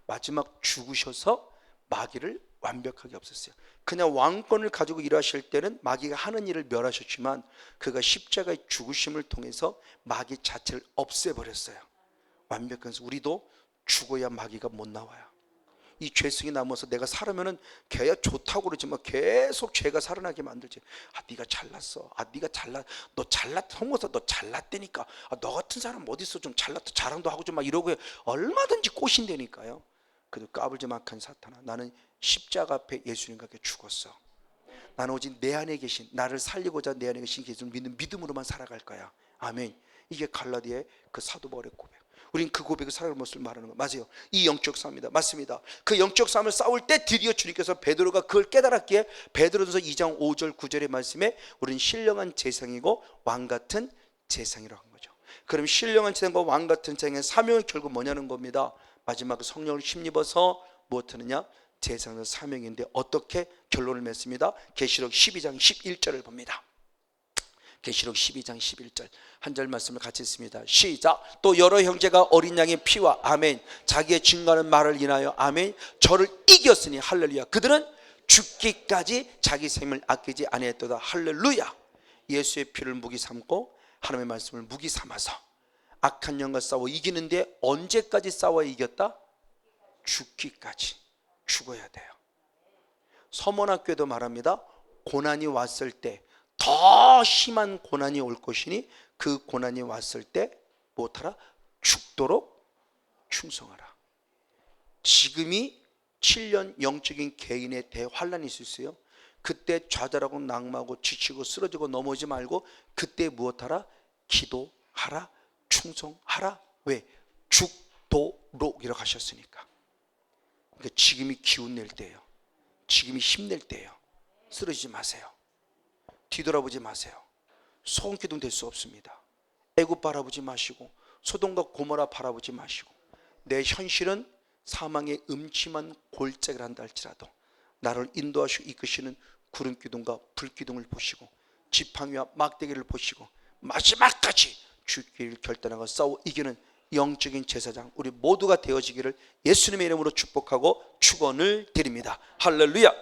마지막 죽으셔서 마귀를 완벽하게 없앴어요. 그냥 왕권을 가지고 일하실 때는 마귀가 하는 일을 멸하셨지만 그가 십자가의 죽으심을 통해서 마귀 자체를 없애버렸어요. 완벽한. 우리도 죽어야 마귀가 못 나와요. 이 죄성이 남아서 내가 살으면은 걔야 좋다고 그러지만 계속 죄가 살아나게 만들지. 네가 잘났어. 네가 너 잘났. 홍모사 너 잘났다니까. 너 같은 사람 어디 있어? 좀 잘났다. 자랑도 하고 좀 막 이러고 해. 얼마든지 꼬신다니까요. 그래도 까불지막한 사탄아, 나는 십자가 앞에 예수님과 함께 죽었어. 나는 오직 내 안에 계신, 나를 살리고자 내 안에 계신 예수를 믿는 믿음으로만 살아갈 거야. 아멘. 이게 갈라디아의 그 사도 바울의 고백. 우린 그 고백을 살아가는 모습을 말하는 거 맞아요. 이 영적 싸움입니다. 맞습니다. 그 영적 싸움을 싸울 때 드디어 주님께서 베드로가 그걸 깨달았기에 베드로전서 2장 5절 9절의 말씀에 우리는 신령한 제상이고 왕같은 제상이라고 한 거죠. 그럼 신령한 제상과 왕같은 제상의 사명이 결국 뭐냐는 겁니다. 마지막 성령을 힘입어서 무엇하느냐? 제상의 사명인데 어떻게 결론을 맺습니다. 계시록 12장 11절을 봅니다. 계시록 12장 11절 한 절 말씀을 같이 읽습니다. 시작. 또 여러 형제가 어린 양의 피와 아멘 자기의 증거하는 말을 인하여 아멘 저를 이겼으니 할렐루야. 그들은 죽기까지 자기 생명을 아끼지 아니했도다. 할렐루야. 예수의 피를 무기 삼고 하나님의 말씀을 무기 삼아서 악한 영과 싸워 이기는데 언제까지 싸워야 이겼다? 죽기까지. 죽어야 돼요. 서문학교도 말합니다. 고난이 왔을 때 더 심한 고난이 올 것이니 그 고난이 왔을 때 무엇하라? 죽도록 충성하라. 지금이 7년 영적인 개인의 대환란이 있을 수 있어요. 그때 좌절하고 낙마하고 지치고 쓰러지고 넘어지지 말고 그때 무엇하라? 기도하라. 충성하라. 왜? 죽도록 이라고 하셨으니까. 그러니까 지금이 기운 낼 때예요. 지금이 힘낼 때예요. 쓰러지지 마세요. 뒤돌아보지 마세요. 소금 기둥 될 수 없습니다. 애굽 바라보지 마시고 소돔과 고모라 바라보지 마시고 내 현실은 사망의 음침한 골짜기를 한다 할지라도 나를 인도하시고 이끄시는 구름 기둥과 불 기둥을 보시고 지팡이와 막대기를 보시고 마지막까지 죽기를 결단하고 싸워 이기는 영적인 제사장 우리 모두가 되어지기를 예수님의 이름으로 축복하고 축원을 드립니다. 할렐루야.